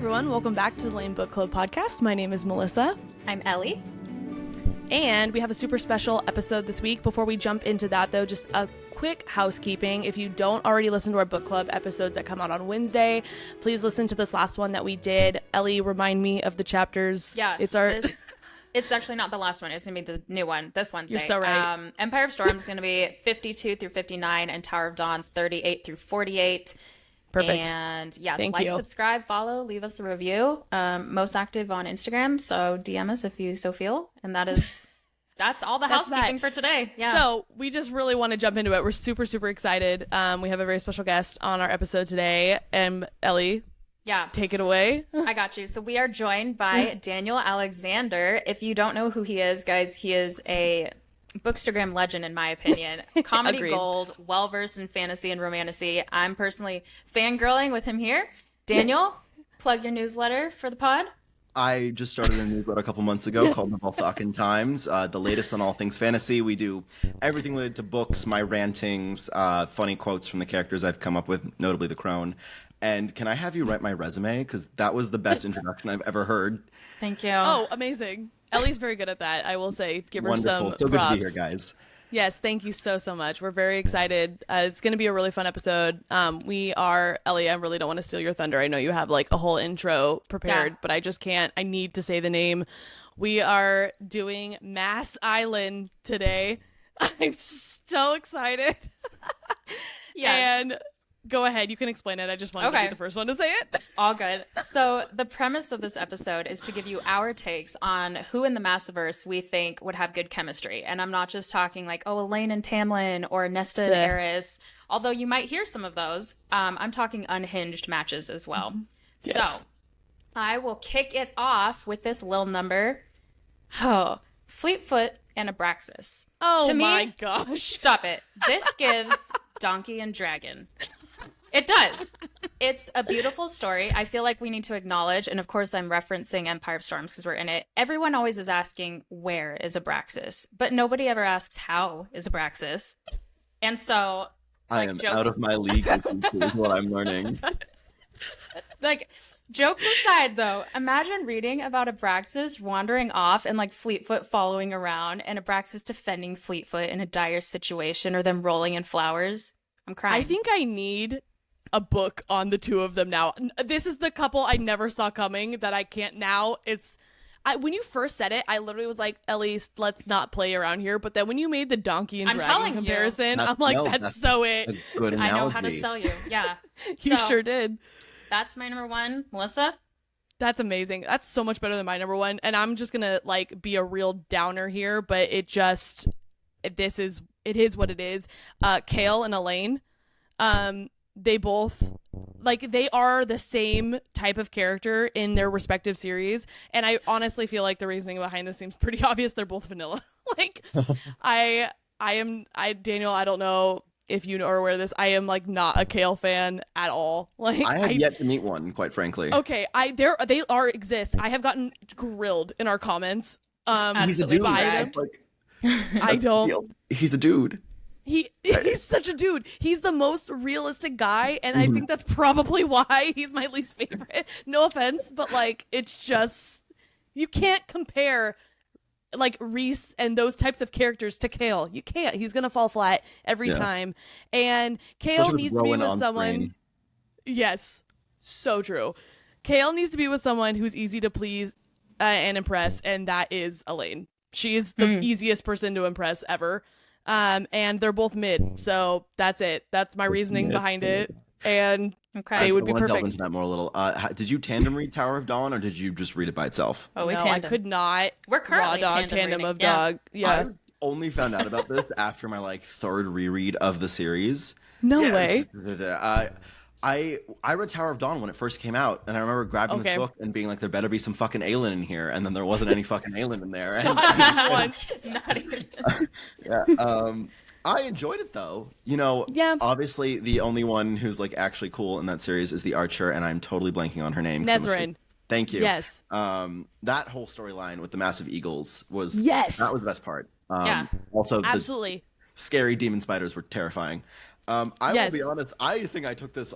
everyone. Welcome back to the L.A.M.E Book Club podcast. My name is Melissa. I'm Ellie. And we have a super special episode this week. Before we jump into that, though, just a quick housekeeping. If you don't already listen to our book club episodes that come out on Wednesday, please listen to this last one that we did. Ellie, remind me of the chapters. Yeah. It's it's actually not the last one. It's going to be the new one this Wednesday. You're so right. Empire of Storms is going to be 52 through 59 and Tower of Dawn's 38 through 48. Perfect. And yes, Thank like, you. subscribe, follow, leave us a review. Most active on Instagram, so DM us if you so feel. And that's all the housekeeping for today. Yeah. So we just really want to jump into it. We're super, super excited. We have a very special guest on our episode today. Ellie, yeah, take it away. I got you. So we are joined by Daniel Alexander. If you don't know who he is, guys, he is a Bookstagram legend, in my opinion. Comedy Agreed. gold, well-versed in fantasy and romantasy. I'm personally fangirling with him here. Daniel, plug your newsletter for the pod. I just started a newsletter a couple months ago called The Balthacan Times, the latest on all things fantasy. We do everything related to books, my rantings, funny quotes from the characters I've come up with, notably the Crone. And can I have you write my resume? Because that was the best introduction I've ever heard. Thank you. Oh, amazing. Ellie's very good at that, I will say. Give her Wonderful. some So good props. to be here, guys. Yes, thank you so much. We're very excited. It's going to be a really fun episode. Ellie, I really don't want to steal your thunder. I know you have like a whole intro prepared, but I just can't. I need to say the name. We are doing Maas Island today. I'm so excited. Yes. And go ahead. You can explain it. I just wanted to be the first one to say it. All good. So the premise of this episode is to give you our takes on who in the Massiverse we think would have good chemistry. And I'm not just talking like, oh, Elaine and Tamlin or Nesta and Eris, although you might hear some of those. I'm talking unhinged matches as well. Yes. So I will kick it off with this little number. Oh, Fleetfoot and Abraxos. Oh To me, my gosh. Stop it. This gives Donkey and Dragon. It does. It's a beautiful story. I feel like we need to acknowledge, and of course I'm referencing Empire of Storms because we're in it. Everyone always is asking, where is Abraxos? But nobody ever asks, how is Abraxos? And so, I am out of my league with you two, is what I'm learning. like, jokes aside though, imagine reading about Abraxos wandering off and like Fleetfoot following around and Abraxos defending Fleetfoot in a dire situation or them rolling in flowers. I'm crying. I think I need a book on the two of them now. This is the couple I never saw coming that I can't now. When you first said it, I literally was like, Ellie, let's not play around here. But then when you made the donkey and dragon comparison, I'm like, that's so it. A good analogy. I know how to sell you. Yeah. You sure did. That's my number one. Melissa? That's amazing. That's so much better than my number one. And I'm just going to like be a real downer here, but it is what it is. Chaol and Elain. They both they are the same type of character in their respective series, and I honestly feel like the reasoning behind this seems pretty obvious. They're both vanilla. Daniel, I don't know if you are aware of this. I am like not a Chaol fan at all. Like I have yet to meet one, quite frankly. Okay, they exist. I have gotten grilled in our comments. He's a dude. By them. I don't. He's a dude. He's such a dude. He's the most realistic guy, and I think that's probably why he's my least favorite. No offense, but like it's just you can't compare like Reese and those types of characters to Chaol. You can't. He's gonna fall flat every time. And Chaol needs to be with someone. Screen. Yes, so true. Chaol needs to be with someone who's easy to please and impress, and that is Elaine. She is the easiest person to impress ever. And they're both mid, so that's it. That's my reasoning behind it, and they would be perfect. Delve into that more a little. Did you tandem read Tower of Dawn, or did you just read it by itself? Oh, we no, I could not. We're currently raw dog tandem of dog. Yeah, I only found out about this after my like third reread of the series. No way. I read Tower of Dawn when it first came out, and I remember grabbing this book and being like, there better be some fucking Aelin in here, and then there wasn't any fucking Aelin in there. Not even. I enjoyed it though. Obviously the only one who's like actually cool in that series is the archer, and I'm totally blanking on her name. Nezrin. Thank you. Yes. That whole storyline with the massive eagles was that was the best part. Yeah. Also, absolutely. Scary demon spiders were terrifying. I Yes. will be honest. I think I took this,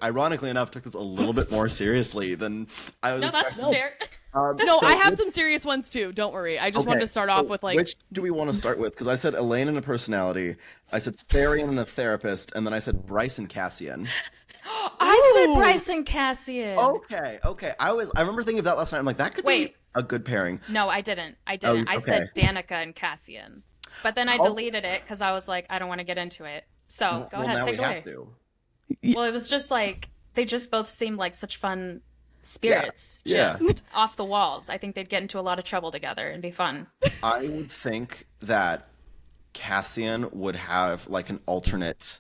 ironically enough, took this a little bit more seriously than I was. No, that's expecting. fair. No, So I have which- some serious ones too. Don't worry. I just wanted okay, to start off so with like which do we want to start with? Because I said Elaine and a personality, I said Dorian and a therapist, and then I said Bryce and Cassian. I said Ooh. Bryce and Cassian. Okay. I remember thinking of that last night. I'm like, that could be Wait. a good pairing. No, I didn't. I didn't. I said okay. Danika and Cassian. But then I deleted it because I was like, I don't want to get into it. So go ahead, now take we it away. have to. Well, it was just like, they just both seemed like such fun spirits. Yeah. Just off the walls. I think they'd get into a lot of trouble together and be fun. I would think that Cassian would have like an alternate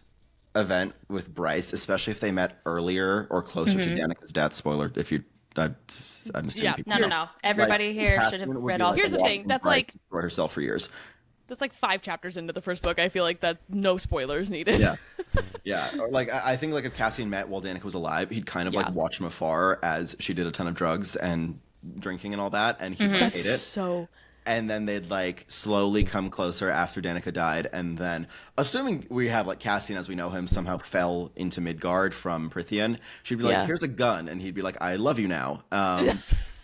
event with Bryce, especially if they met earlier or closer to Danica's death. Spoiler, if you, I'm assuming Yeah. people. No. Everybody here should have Cassian would read be all like Here's the walking thing, that's Bryce like- for herself for years. that's like 5 chapters into the first book. I feel like that no spoilers needed. Yeah. Or like I think like if Cassian met while Danica was alive, he'd kind of like Yeah. watch from afar as she did a ton of drugs and drinking and all that, and he'd like, That's hate it. so. And then they'd like slowly come closer after Danica died, and then assuming we have like Cassian as we know him somehow fell into Midgard from Prithian, she'd be like, Yeah. "Here's a gun," and he'd be like, "I love you now."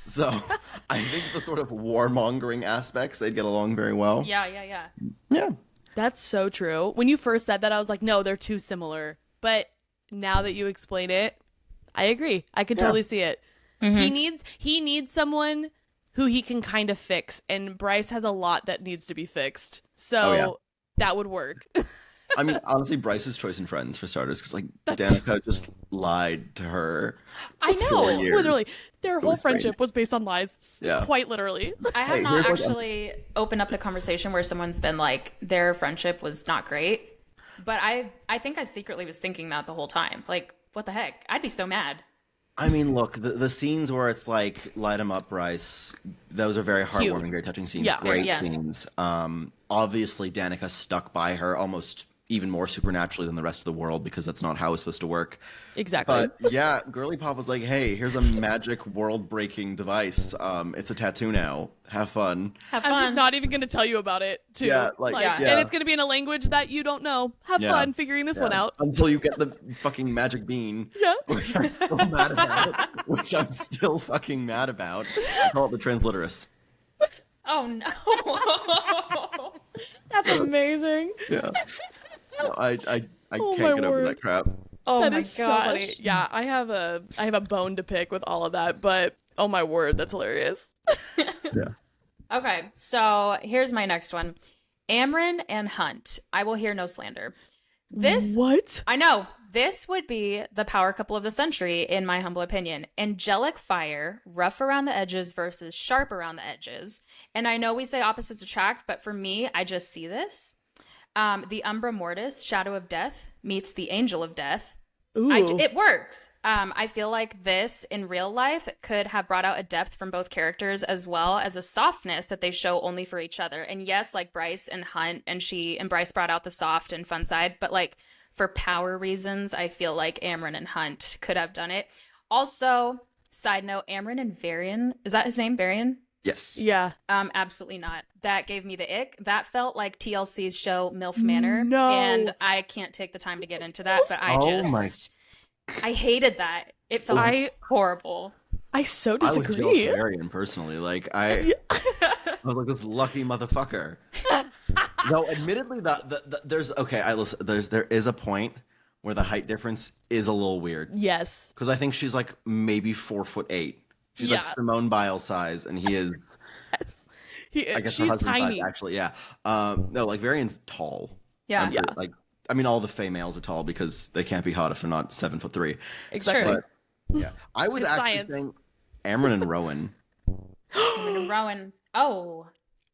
So I think the sort of warmongering aspects they'd get along very well. Yeah. Yeah. That's so true. When you first said that, I was like, no, they're too similar. But now that you explain it, I agree. I could totally see it. He needs someone who he can kind of fix, and Bryce has a lot that needs to be fixed. So that would work. I mean, honestly, Bryce's choice in Friends for starters, because like That's- Danica just lied to her. I for know. 4 years. Literally, their whole was great. friendship was based on lies. Yeah. Quite literally. I have Hey, not here's what- actually opened up the conversation where someone's been like, their friendship was not great. But I think I secretly was thinking that the whole time. Like, what the heck? I'd be so mad. I mean, look, the scenes where it's like light 'em up, Bryce. Those are very heartwarming, Cute. very touching scenes. Yeah. Great Yes. scenes. Obviously, Danica stuck by her almost even more supernaturally than the rest of the world because that's not how it's supposed to work. Exactly. But yeah, Girly Pop was like, "Hey, here's a magic world-breaking device. It's a tattoo now. Have fun." Have fun. I'm just not even going to tell you about it, too. Yeah, yeah. And it's going to be in a language that you don't know. Have Yeah. fun figuring this one Yeah. out. Until you get the fucking magic bean. Yeah. Which I'm still mad about. Which I'm still fucking mad about. I call it the transliterus. Oh, no. That's amazing. Yeah. No, I Oh, can't my get over word. that crap. Oh, That my is so gosh. funny. Yeah, I have a bone to pick with all of that, but oh my word, that's hilarious. Yeah. Okay, so here's my next one. Amren and Hunt. I will hear no slander. This, What? I know, this would be the power couple of the century, in my humble opinion. Angelic fire, rough around the edges versus sharp around the edges. And I know we say opposites attract, but for me, I just see this. The Umbra Mortis, Shadow of Death, meets the Angel of Death. Ooh. It works. I feel like this in real life could have brought out a depth from both characters as well as a softness that they show only for each other. And yes, like Bryce and Hunt and Bryce brought out the soft and fun side, but like for power reasons, I feel like Amren and Hunt could have done it. Also, side note, Amren and Varian, is that his name, Varian? Yes. Yeah. Absolutely not. That gave me the ick. That felt like TLC's show MILF Manor. No. And I can't take the time to get into that, but I I hated that. It felt horrible. I so I was jealous disagree. of Arian personally. Like I was like this lucky motherfucker. No, admittedly, there's there is a point where the height difference is a little weird Yes. because I think she's like maybe 4'8". She's like Yeah. Simone Biles size, and he is. I guess her She's husband's tiny. size, actually. Yeah. No, like Varian's tall. Yeah. I'm pretty- Like I mean, all the Fae males are tall because they can't be hot if they're not 7'3". Exactly. True. But yeah, I was It's actually science. saying Amren and Rowan. And Rowan. Oh.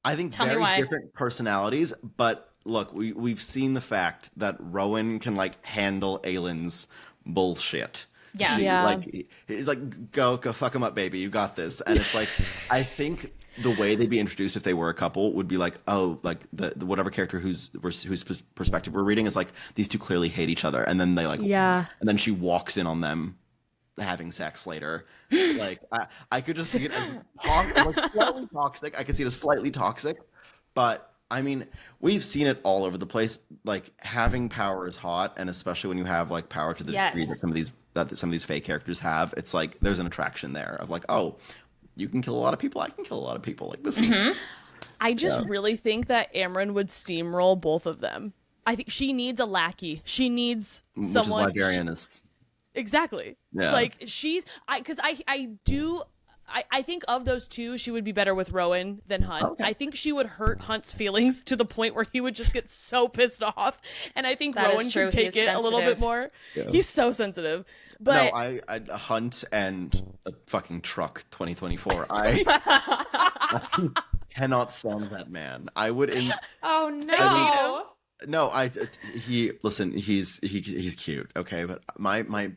I think Tell me very why. different personalities, but look, we've seen the fact that Rowan can like handle Aylin's bullshit. Yeah. Yeah. Like he's like go fuck him up, baby. You got this. And it's like I think the way they'd be introduced if they were a couple would be like, oh, like the whatever character whose perspective we're reading is like these two clearly hate each other, and then they like Yeah. and then she walks in on them having sex later. Like I could just see it as like slightly toxic. I could see it as slightly toxic, but I mean, we've seen it all over the place. Like, having power is hot, and especially when you have like power to the degree that some of these fake characters have, it's like there's an attraction there of like, oh, you can kill a lot of people, I can kill a lot of people. Like, this is. I just really think that Amren would steamroll both of them. I think she needs a lackey. She needs someone. Which is why Varian is. Exactly. Yeah. Like I think of those two, she would be better with Rowan than Hunt. Okay. I think she would hurt Hunt's feelings to the point where he would just get so pissed off. And I think That Rowan is true. can take He is it a little bit sensitive. more. Yeah. He's so sensitive. But No, I Hunt and a fucking truck 2024. I cannot stand that man. I would. Oh no. No, he's cute, okay, but my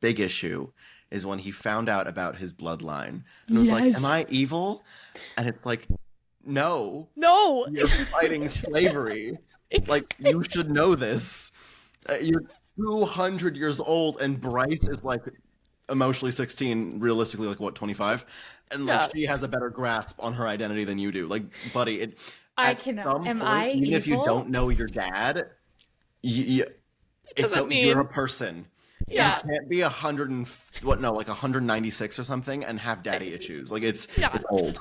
big issue is when he found out about his bloodline and was like, Yes. am I evil? And it's like, no, no. you're fighting slavery. Like, you should know this. You're 200 years old, and Bryce is like emotionally 16, realistically like what, 25, and like she has a better grasp on her identity than you do. Like, buddy, Am I even if you evil? don't know your dad, you're a person. Yeah. You can't be 196 or something and have daddy issues. Like, it's old.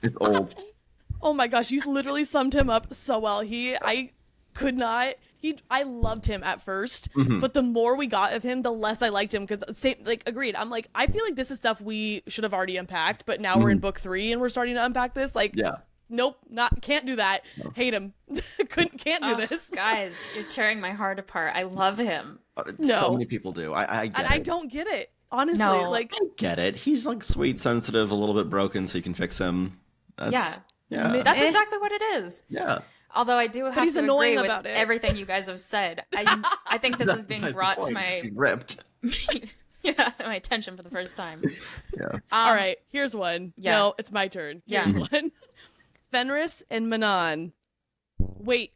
It's old. Oh my gosh, you literally summed him up so well. I loved him at first, but the more we got of him, the less I liked him. Because agreed. I'm like, I feel like this is stuff we should have already unpacked, but now we're in book 3 and we're starting to unpack this. Like, nope, can't do that. No. Hate him. Can't do this. Guys, you're tearing my heart apart. I love him. So many people do. I get it. I don't get it. Honestly, No. like, I get it. He's like sweet, sensitive, a little bit broken, so you can fix him. That's exactly what it is. Yeah. Although I do have he's to annoying agree with about it. everything you guys have said. I think this is being brought to my He's ripped. my attention for the first time. Yeah. all right, here's one. Yeah. No, it's my turn. Here's one. Fenris and Manon. Wait,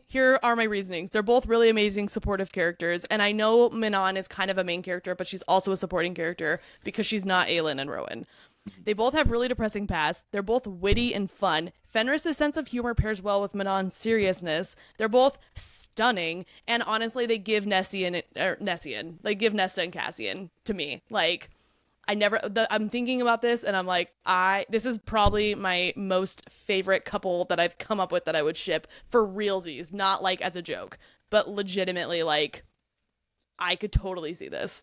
here are my reasonings. They're both really amazing supportive characters, and I know Manon is kind of a main character, but she's also a supporting character because she's not Aelin and Rowan. They both have really depressing pasts. They're both witty and fun. Fenris' sense of humor pairs well with Manon's seriousness. They're both stunning, and honestly, they give Nesta and Cassian to me. Like, I'm thinking about this, and I'm like, this is probably my most favorite couple that I've come up with that I would ship for realsies, not like as a joke, but legitimately, like, I could totally see this.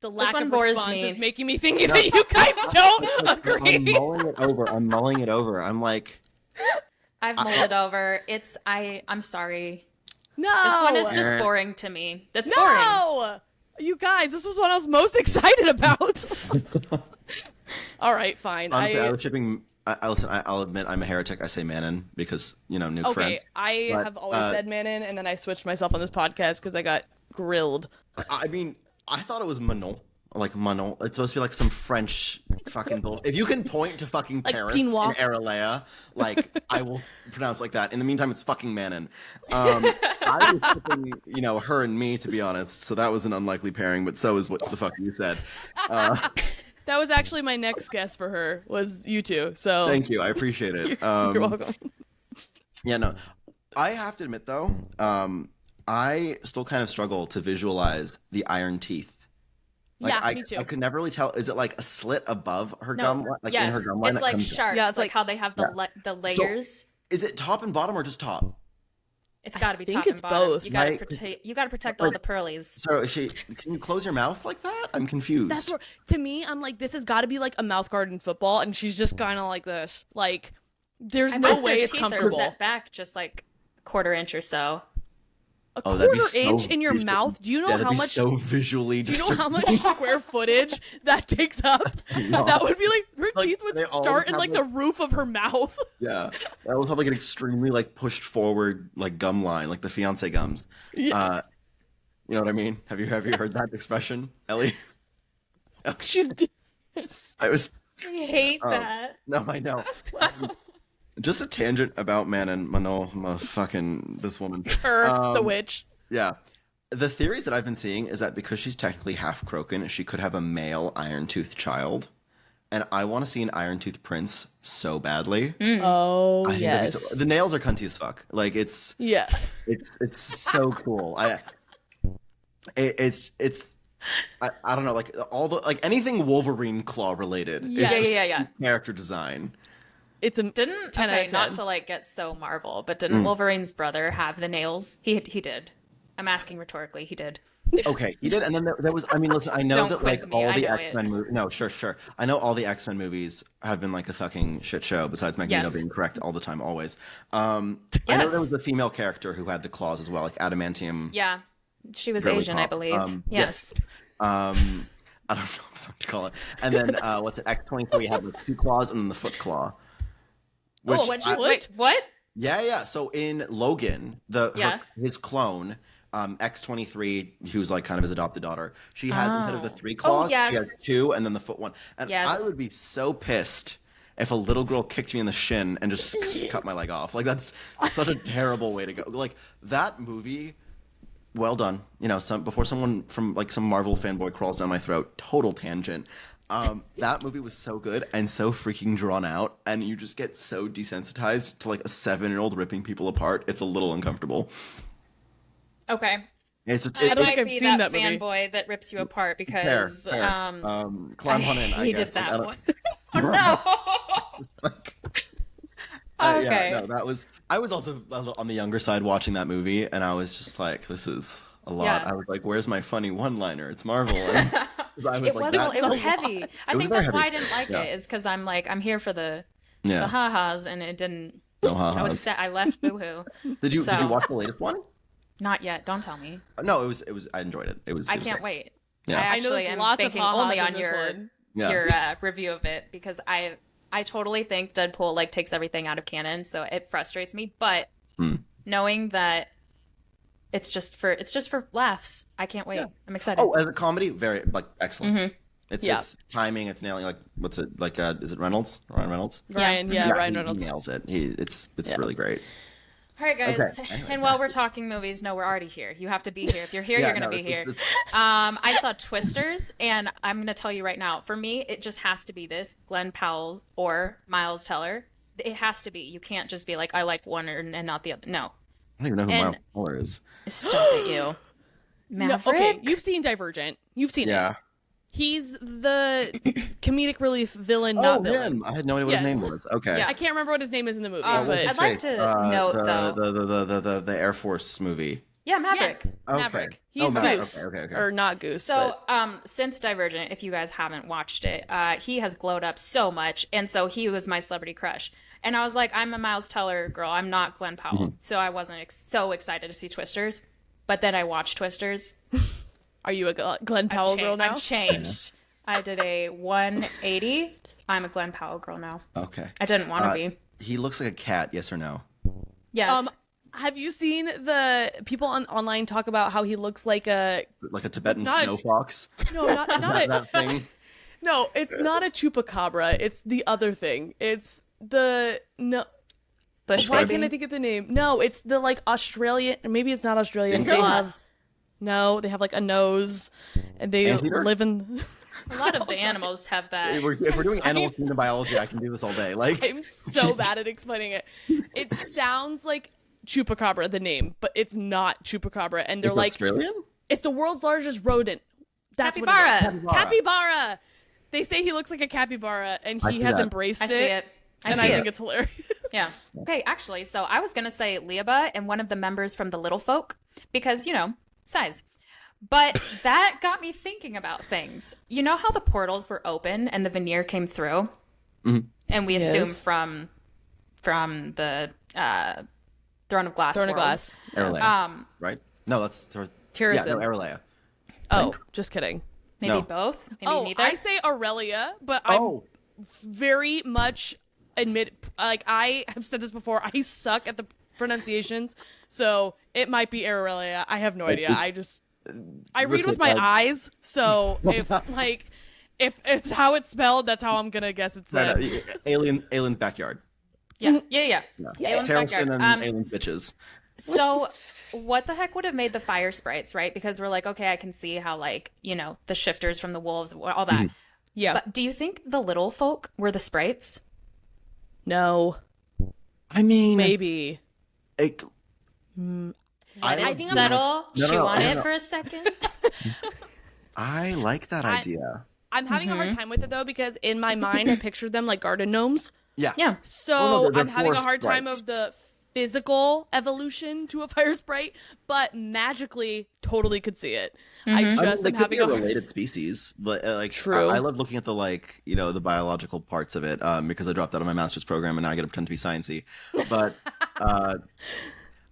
The lack of response is making me thinking that you guys don't agree. I'm mulling it over. I'm like, I've mulled it over. I'm sorry. No. This one is just boring to me. That's boring. No! You guys, this was what I was most excited about. All right, fine. honestly, I was shipping. Listen, I'll admit I'm a heretic. I say Manon because, nuke friends. I have always said Manon, and then I switched myself on this podcast because I got grilled. I mean, I thought it was Manon. Like Manon. It's supposed to be like some French fucking bull. If you can point to fucking Like parents in Pinois. Aralea, like, I will pronounce like that. In the meantime, it's fucking Manon. I was shipping, her and me, to be honest. So that was an unlikely pairing, but so is what the fuck you said. That was actually my next guess for her, was you two. So Thank you. I appreciate it. you're welcome. Yeah, no. I have to admit, though, I still kind of struggle to visualize the iron teeth. Me too. I could never really tell. Is it like a slit above her gum? Like in her gum line? It's like sharks. Yeah, it's like how they have the layers. Is it top and bottom or just top? It's got to be think top it's and bottom. both. You got to Right? protect. You got to protect all the pearlies. So can you close your mouth like that? I'm confused. That's where, to me, I'm like, this has got to be like a mouth guard in football, and she's just kind of like this. Like, there's I no bet way their it's teeth comfortable. are set back just like a quarter inch or so. A that'd be quarter inch in your visual. mouth? Do you know Yeah, that'd how be much? so visually. Do you know how much square footage that takes up? No. That would be like her Like, teeth would they always start in have, like the roof of her mouth. Yeah, I always have like an extremely like pushed forward like gum line, like the fiance gums. Yes. You know what I mean? Have you heard that expression, Ellie? She's I was. I hate that. No, I know. Just a tangent about Manon, fucking this woman. her, the witch. Yeah. The theories that I've been seeing is that because she's technically half Crocan, she could have a male iron-toothed child. and I want to see an Iron Tooth Prince so badly. Oh, I think that'd be yes. the nails are cunty as fuck. Like it's so cool. It's I don't know, like all the like anything Wolverine claw related. Yes. Is just Yeah. character design. It's a Didn't 10 out okay, of not 10. to like get so Marvel, but didn't Wolverine's brother have the nails? He did. I'm asking rhetorically. He did. Okay, he did, and then there was. I mean, listen, I know Don't that like quiz me, all I the know X-Men movies. No, sure. I know all the X-Men movies have been like a fucking shit show. Besides Magneto Yes. being correct all the time, always. I know there was a female character who had the claws as well, like adamantium. Yeah, she was Girly Asian, I pop. believe. Yes. I don't know what the fuck to call it. And then what's it? X-23 had the 2 claws and then the foot claw. Which Wait, what? Yeah. So in Logan, his clone, X-23, who's like kind of his adopted daughter, she has instead of the 3 claws, yes. she has 2 and then the foot one. And I would be so pissed if a little girl kicked me in the shin and just cut my leg off. Like that's such a terrible way to go. Like that movie, well done. You know, before someone from like some Marvel fanboy crawls down my throat, total tangent. That movie was so good and so freaking drawn out, and you just get so desensitized to like a 7-year-old ripping people apart. It's a little uncomfortable. Okay. It's just, I might I've be seen that that movie. fanboy that rips you apart because fair. Climb on in, I hated guess. that Like, one. Oh no. like, Okay. Yeah, no, I was also on the younger side watching that movie, and I was just like, this is a lot. Yeah. I was like, where's my funny one-liner? It's Marvel. And I was It like, was. It was so heavy. I was think very that's why I heavy. didn't like Yeah. it. Is because I'm here for the ha-has, and it didn't. No I was ha-has. set. I left boohoo. Did you So- watch the latest one? Not yet. Don't tell me. No, it was. I enjoyed it. It was. I it was can't great. wait. Yeah. I I know actually there's am lots of banking ha-has only in on this your one. Yeah. your review of it because I totally think Deadpool like takes everything out of canon, so it frustrates me. But knowing that it's just for laughs, I can't wait. Yeah. I'm excited. Oh, as a comedy, very like excellent. Mm-hmm. It's timing. It's nailing. Like what's it like? Is it Reynolds? Ryan Reynolds? Ryan, Ryan Reynolds. He nails it. It's really great. All right, guys. Okay. And while we're talking movies, no, we're already here. You have to be here. If you're here, Yeah, you're going to no, be here. it's- I saw Twisters, and I'm going to tell you right now. For me, it just has to be this Glenn Powell or Miles Teller. It has to be. You can't just be like, I like one and not the other. No. I don't even know who And- Miles Teller is. Stop it, you. No, Maverick? okay, you've seen Divergent. You've seen it. Yeah. He's the comedic relief villain, Oh, not villain. him. I had no idea what his Yes. name was. Okay. Yeah. I can't remember what his name is in the movie, What's but I'd like to note, though the Air Force movie. Yeah, Maverick. yes, Okay. Maverick. Oh, He's Maverick. Goose, Okay. or not Goose. So, but since Divergent, if you guys haven't watched it, he has glowed up so much, and so he was my celebrity crush. And I was like, I'm a Miles Teller girl. I'm not Glenn Powell, so I wasn't so excited to see Twisters. But then I watched Twisters. are you a Glenn Powell girl now? I'm changed. I did a 180. I'm a Glenn Powell girl now. Okay. I didn't want to be. He looks like a cat. Yes or no? Yes. Have you seen the people online talk about how he looks like a Like a Tibetan Not- snow fox. no, not a that thing. no, it's not a chupacabra. It's the other thing. It's the no. Bush Why baby. can't I think of the name? No, it's the like Australian. Maybe it's not Australian. Dingo? They have they have like a nose, and they Anteater? live in. A lot of the animals have that. If we're doing animal kingdom biology, I can do this all day. Like I'm so bad at explaining it. It sounds like chupacabra, the name, but it's not chupacabra. And they're it's like, Australian? it's the world's largest rodent. That's what it Capybara. is. Capybara. They say he looks like a capybara, and I he see has that. embraced I see it. and I think it's hilarious. Yeah. Okay, actually, so I was going to say Leaba and one of the members from the Little Folk because, size. But that got me thinking about things. You know how the portals were open and the veneer came through? Mhm. And we Yes. assume from the Throne of Glass Throne of worlds. Glass. Aralea, right? No, that's Yeah, Terrazin. no, Aralea. Oh, just kidding. Maybe No. both? Maybe Oh, neither? I say Aurelia, but Oh, I'm very much I have said this before. I suck at the pronunciations, so it might be Aurelia. I have no idea. I read with my eyes, so if it's how it's spelled, that's how I'm gonna guess it's no, said. Alien's backyard. Yeah. Aelin's Terrelson backyard. and Alien's bitches. So what the heck would have made the fire sprites, right? Because we're like, okay, I can see how the shifters from the wolves, all that. Yeah. But do you think the little folk were the sprites? No. I mean, Maybe. it, I think settle. No, Chew no, on no, it no. for a second. I like that idea. I'm having a hard time with it though because in my mind I pictured them like garden gnomes. Yeah. Yeah. So Well, no, they're I'm having a forest hard time sprites. of the physical evolution to a fire sprite, but magically totally could see it. I I mean, just they am could be having a a related species, but like True. I love looking at the the biological parts of it because I dropped out of my master's program and now I get to pretend to be sciencey. But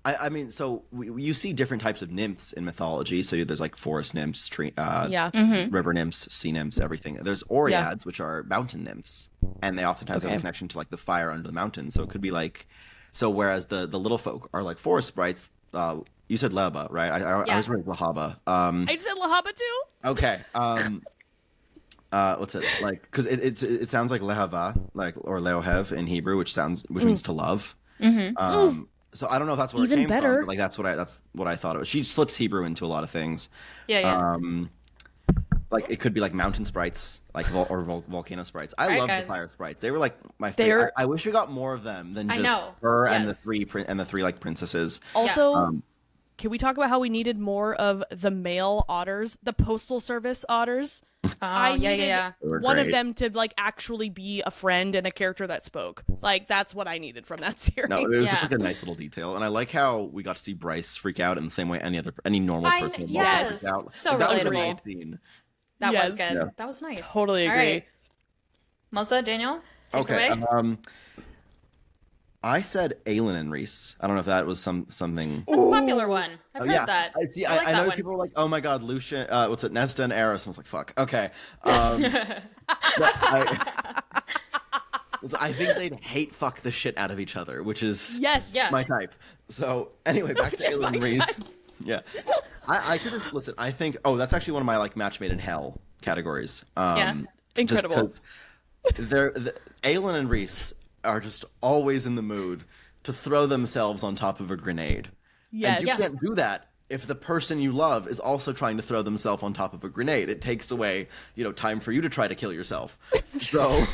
I mean, so you see different types of nymphs in mythology. So there's like forest nymphs, river nymphs, sea nymphs, everything. There's oreads, which are mountain nymphs, and they oftentimes have a connection to like the fire under the mountains. So it could be like, so whereas the little folk are like forest sprites. You said Leba, right? I was reading Lahaba. I just said Lahaba too. Okay. What's it like? Because it sounds like Lehava, like or Leohev in Hebrew, which means to love. So I don't know if that's where Even it came better. from. But like that's what I thought it was. She slips Hebrew into a lot of things. Yeah. Like it could be like mountain sprites, like volcano sprites. I Right, love guys. the fire sprites. They were like my favorite. I wish we got more of them than I just know. her and Yes. the three like princesses. Also, can we talk about how we needed more of the male otters, the postal service otters? I needed They were one of great. them to like actually be a friend and a character that spoke. Like that's what I needed from that series. No, it was Yeah. such like a nice little detail, and I like how we got to see Bryce freak out in the same way any normal I person would yes. freaks out. So Like, that was a relatable. nice scene. That Yes. was good. Yeah. That was nice. Totally All agree. right. Melissa, Daniel, take Okay, away. I said Aelin and Reese. I don't know if that was something. That's a popular one. I've heard yeah, that. I see. like I that know one. people are like, "Oh my God, Lucien, what's it, Nesta and Eris?" And I was like, "Fuck." Okay. But I think they'd hate fuck the shit out of each other, which is Yes. Yeah. my type. So anyway, back to Which is Aelin and my Reese. type. Yeah, I could just listen. I think. Oh, that's actually one of my like match made in hell categories. Yeah. Incredible. Just because Aelin and Reese are just always in the mood to throw themselves on top of a grenade. Yes. And you can't do that if the person you love is also trying to throw themselves on top of a grenade. It takes away, time for you to try to kill yourself. So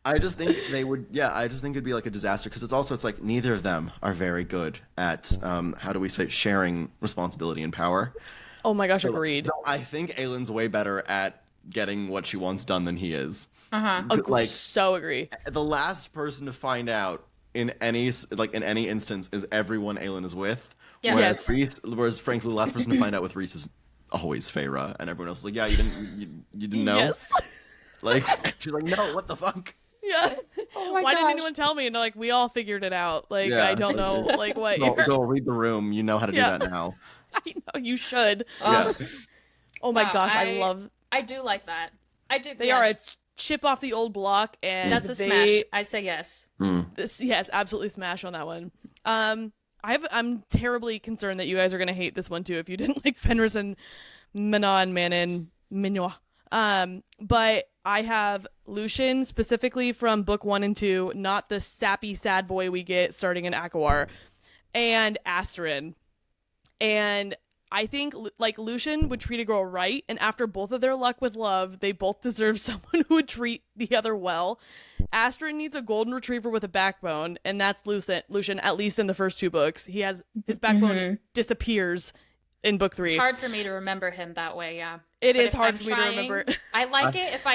I just think they would, I just think it'd be like a disaster because it's like neither of them are very good at, how do we say, sharing responsibility and power. Oh my gosh, So, agreed. so I think Aelin's way better at getting what she wants done than he is. Like So agree. the last person to find out in any instance is everyone Aelin is with. Yeah. Whereas Yes. whereas frankly, the last person to find out with Reese is always Feyre, and everyone else is like, yeah, you didn't know. Yes. Like she's like, no, what the fuck? Yeah. Oh my Why didn't gosh. anyone tell me? And like we all figured it out. Like Yeah. I don't know. Like what? Go read the room. You know how to do Yeah. that now. I know you should. Yeah. Oh my Wow, gosh, I love. I do like that. I do. They are a yes. chip off the old block, and That's a they, smash. I say yes. Yes, absolutely smash on that one. I'm terribly concerned that you guys are gonna hate this one too if you didn't like Fenris and Manon, Manon, Minois. But I have Lucien specifically from book 1 and 2, not the sappy sad boy we get starting in Akawar, and Asterin. And I think like Lucien would treat a girl right, and after both of their luck with love, they both deserve someone who would treat the other well. Asterin needs a golden retriever with a backbone, and that's Lucien, at least in the first 2 books. He has his backbone disappears in book 3. It's hard for me to remember him that way. Yeah. It But is if hard I'm for me to remember. I like it if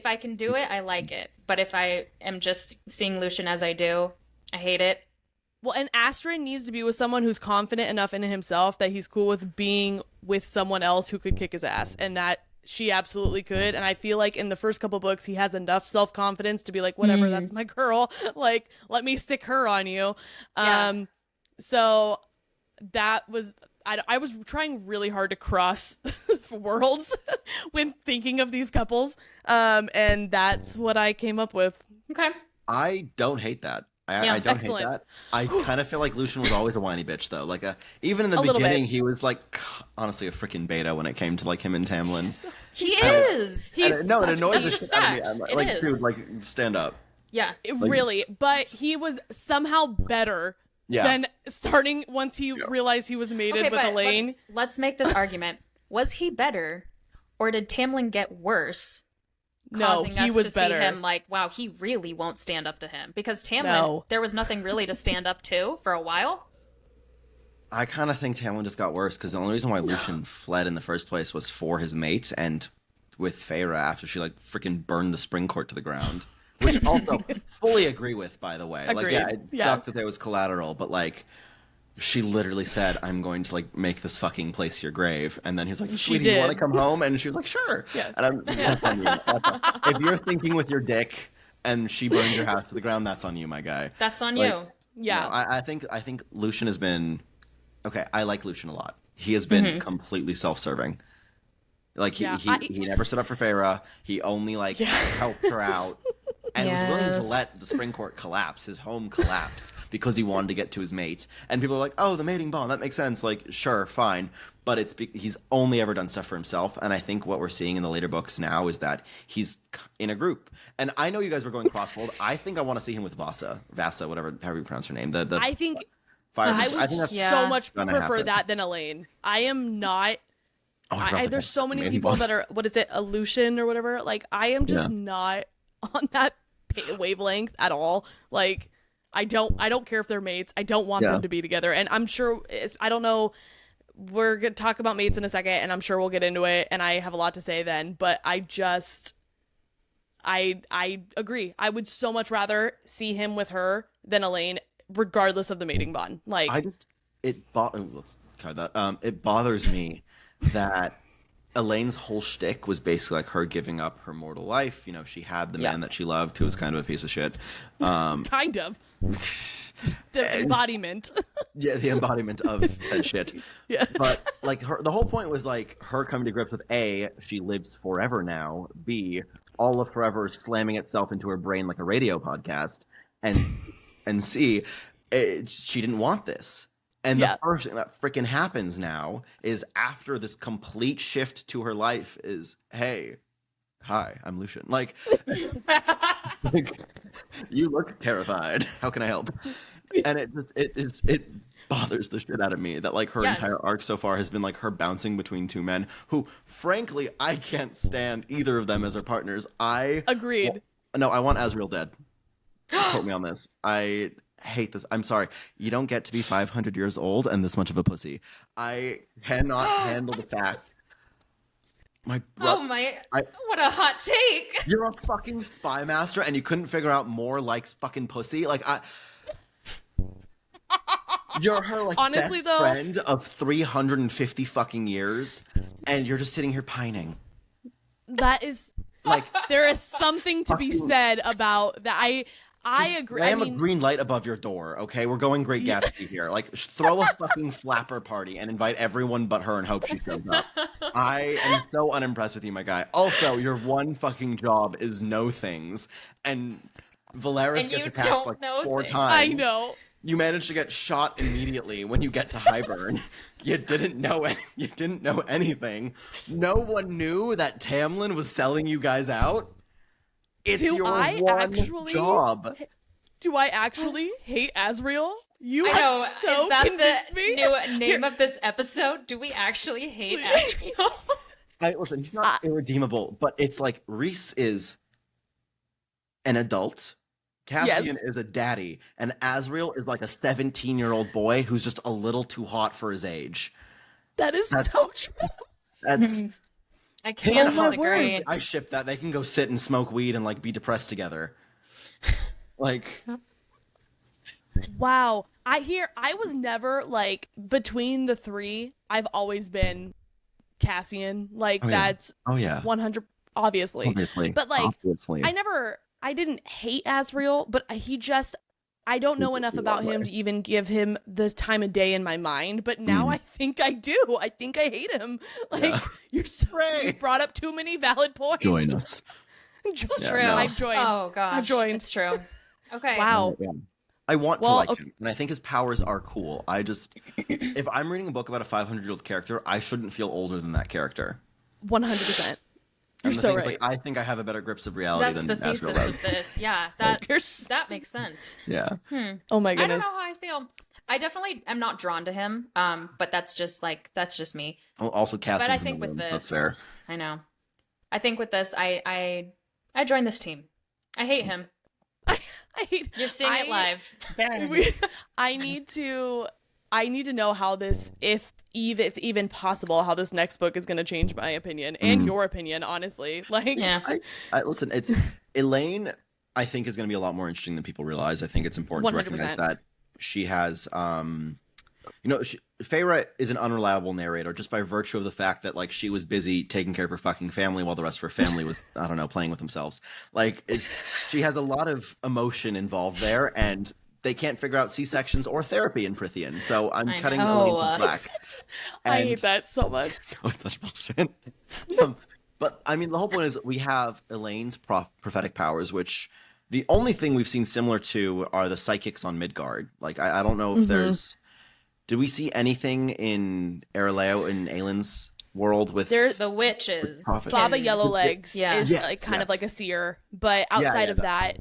I can do it. I like it. But if I am just seeing Lucien as I do, I hate it. Well, and Asterin needs to be with someone who's confident enough in himself that he's cool with being with someone else who could kick his ass, and that she absolutely could. And I feel like in the first couple books, he has enough self-confidence to be like, whatever, that's my girl. Like, let me stick her on you. Yeah. So that was... I was trying really hard to cross worlds when thinking of these couples, and that's what I came up with. Okay. I don't hate that. Yeah, I don't excellent. hate that. I kind of feel like Lucien was always a whiny bitch, though. Like, even in the A little beginning, bit. he was like, honestly, a freaking beta when it came to like him and Tamlin. He is. And He's it such- annoys that's the just shit out of me. fact. I'm It like, is. dude, like, stand up. Yeah. Really, but he was somehow better Yeah. than starting once he realized he was mated Okay, with but Elaine. let's make this argument. Was he better, Or did Tamlin get worse? No, Causing he us was to better. see him like, wow, he really won't stand up to him. Because Tamlin, No. there was nothing really to stand up to for a while. I kind of think Tamlin just got worse because the only reason why Lucien fled in the first place was for his mate and with Feyre after she like freaking burned the spring court to the ground. Which also fully agree with, by the way. Like, yeah, it sucked that there was collateral, but like she literally said, I'm going to like make this fucking place your grave. And then he was like, sweetie, you want to come home? And she was like, sure. Yeah. And that's on you. If you're thinking with your dick and she burned your house to the ground, that's on you, my guy. That's on like, you. Yeah. No, I think Lucien has been okay. I like Lucien a lot. He has been completely self-serving. Like he never stood up for Feyre. He only like helped her out. And was willing to let the spring court collapse, his home collapse, because he wanted to get to his mate. And people are like, oh, the mating bond, that makes sense. Like, sure, fine. But he's only ever done stuff for himself. And I think what we're seeing in the later books now is that he's in a group. And I know you guys were going crossfold. I think I want to see him with Vassa, however you pronounce her name. I think fire. I would think that's so much gonna prefer happen. that than Elaine. I am not. There's so many mating people bond. that are, what is it, Lucien or whatever? Like, I am just not on that wavelength at all. Like, I don't care if they're mates. I don't want them to be together. And I'm sure I don't know, we're gonna talk about mates in a second, and I'm sure we'll get into it, and I have a lot to say then, but I agree. I would so much rather see him with her than Elaine, regardless of the mating bond. Like, it bothers me that Elaine's whole shtick was basically like her giving up her mortal life. You know, she had the man that she loved who was kind of a piece of shit. kind of. The embodiment. Yeah, the embodiment of said shit. Yeah. But like the whole point was like her coming to grips with A, she lives forever now. B, all of forever is slamming itself into her brain like a radio podcast. And C, she didn't want this. And the first thing that freaking happens now is after this complete shift to her life is, hey, hi, I'm Lucien. Like, you look terrified. How can I help? And it bothers the shit out of me that like her entire arc so far has been like her bouncing between two men who, frankly, I can't stand either of them as her partners. Agreed. No, I want Azriel dead. Quote me on this. I hate this. I'm sorry. You don't get to be 500 years old and this much of a pussy. I cannot handle the fact. What a hot take. You're a fucking spy master and you couldn't figure out more like fucking pussy. Like you're her like honestly, best friend of 350 fucking years and you're just sitting here pining. That is like there is something to be said about that. I agree. I am a green light above your door, okay? We're going Great Gatsby here. Like, throw a fucking flapper party and invite everyone but her and hope she shows up. I am so unimpressed with you, my guy. Also, your one fucking job is know things, and Valeris gets attacked like 4 times. I know. You managed to get shot immediately when you get to Highburn. You didn't know anything. No one knew that Tamlin was selling you guys out. It's your one job. Do I actually hate Azriel? You I know. so is that convinced the me? new name of this episode? Do we actually hate Azriel? Listen, he's not irredeemable, but it's like Rhys is an adult, Cassian is a daddy, and Azriel is like a 17-year-old boy who's just a little too hot for his age. That's so true. That's... I can't disagree. I ship that. They can go sit and smoke weed and like be depressed together. Like, wow. I was never like between the three. I've always been Cassian. Like that's 100 obviously. But like I didn't hate Azriel, but I don't know enough about him to even give him the time of day in my mind, but now I think I do. I think I hate him. Like, you brought up too many valid points. Join us. It's true. No. I've joined. Oh, gosh. I've joined. It's true. Okay. Wow. I want to like him, and I think his powers are cool. If I'm reading a book about a 500-year-old character, I shouldn't feel older than that character. 100%. You're so right. Like, I think I have a better grips of reality than Azriel does. That's the thesis of this. Yeah, that makes sense. Yeah. Oh my goodness. I don't know how I feel. I definitely am not drawn to him. But that's just me. Also, Cassian's but I think with this, that's fair. I know. I think with this, I join this team. I hate him. I hate. You're seeing it live. I need to know how this, if it's even possible, how this next book is going to change my opinion and your opinion, honestly. Like, Yeah. I listen, it's Elaine, I think, is going to be a lot more interesting than people realize. I think it's important to recognize 100%. that she has, Feyre is an unreliable narrator just by virtue of the fact that, like, she was busy taking care of her fucking family while the rest of her family was, I don't know, playing with themselves. Like, she has a lot of emotion involved there, and they can't figure out C-sections or therapy in Prithian. So I'm cutting Elaine some slack. I hate that so much. Oh, it's such bullshit. But I mean, the whole point is we have Elaine's prophetic powers, which the only thing we've seen similar to are the psychics on Midgard. Like, I don't know if there's. Did we see anything in Areleo in Aelin's world with the witches? Baba Yellowlegs is Yes, kind of like a seer, but outside of that,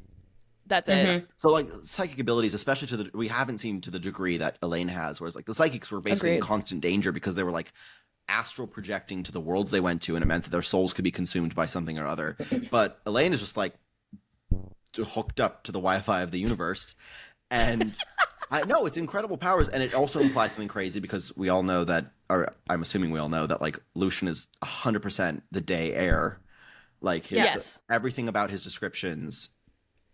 that's it. So, like, psychic abilities, especially we haven't seen to the degree that Elaine has, whereas, like, the psychics were basically in constant danger because they were, like, astral projecting to the worlds they went to, and it meant that their souls could be consumed by something or other. But Elaine is just, like, hooked up to the Wi-Fi of the universe, and I know it's incredible powers, and it also implies something crazy because we all know that, or I'm assuming we all know that, like, Lucien is 100% the day heir. Like, everything about his descriptions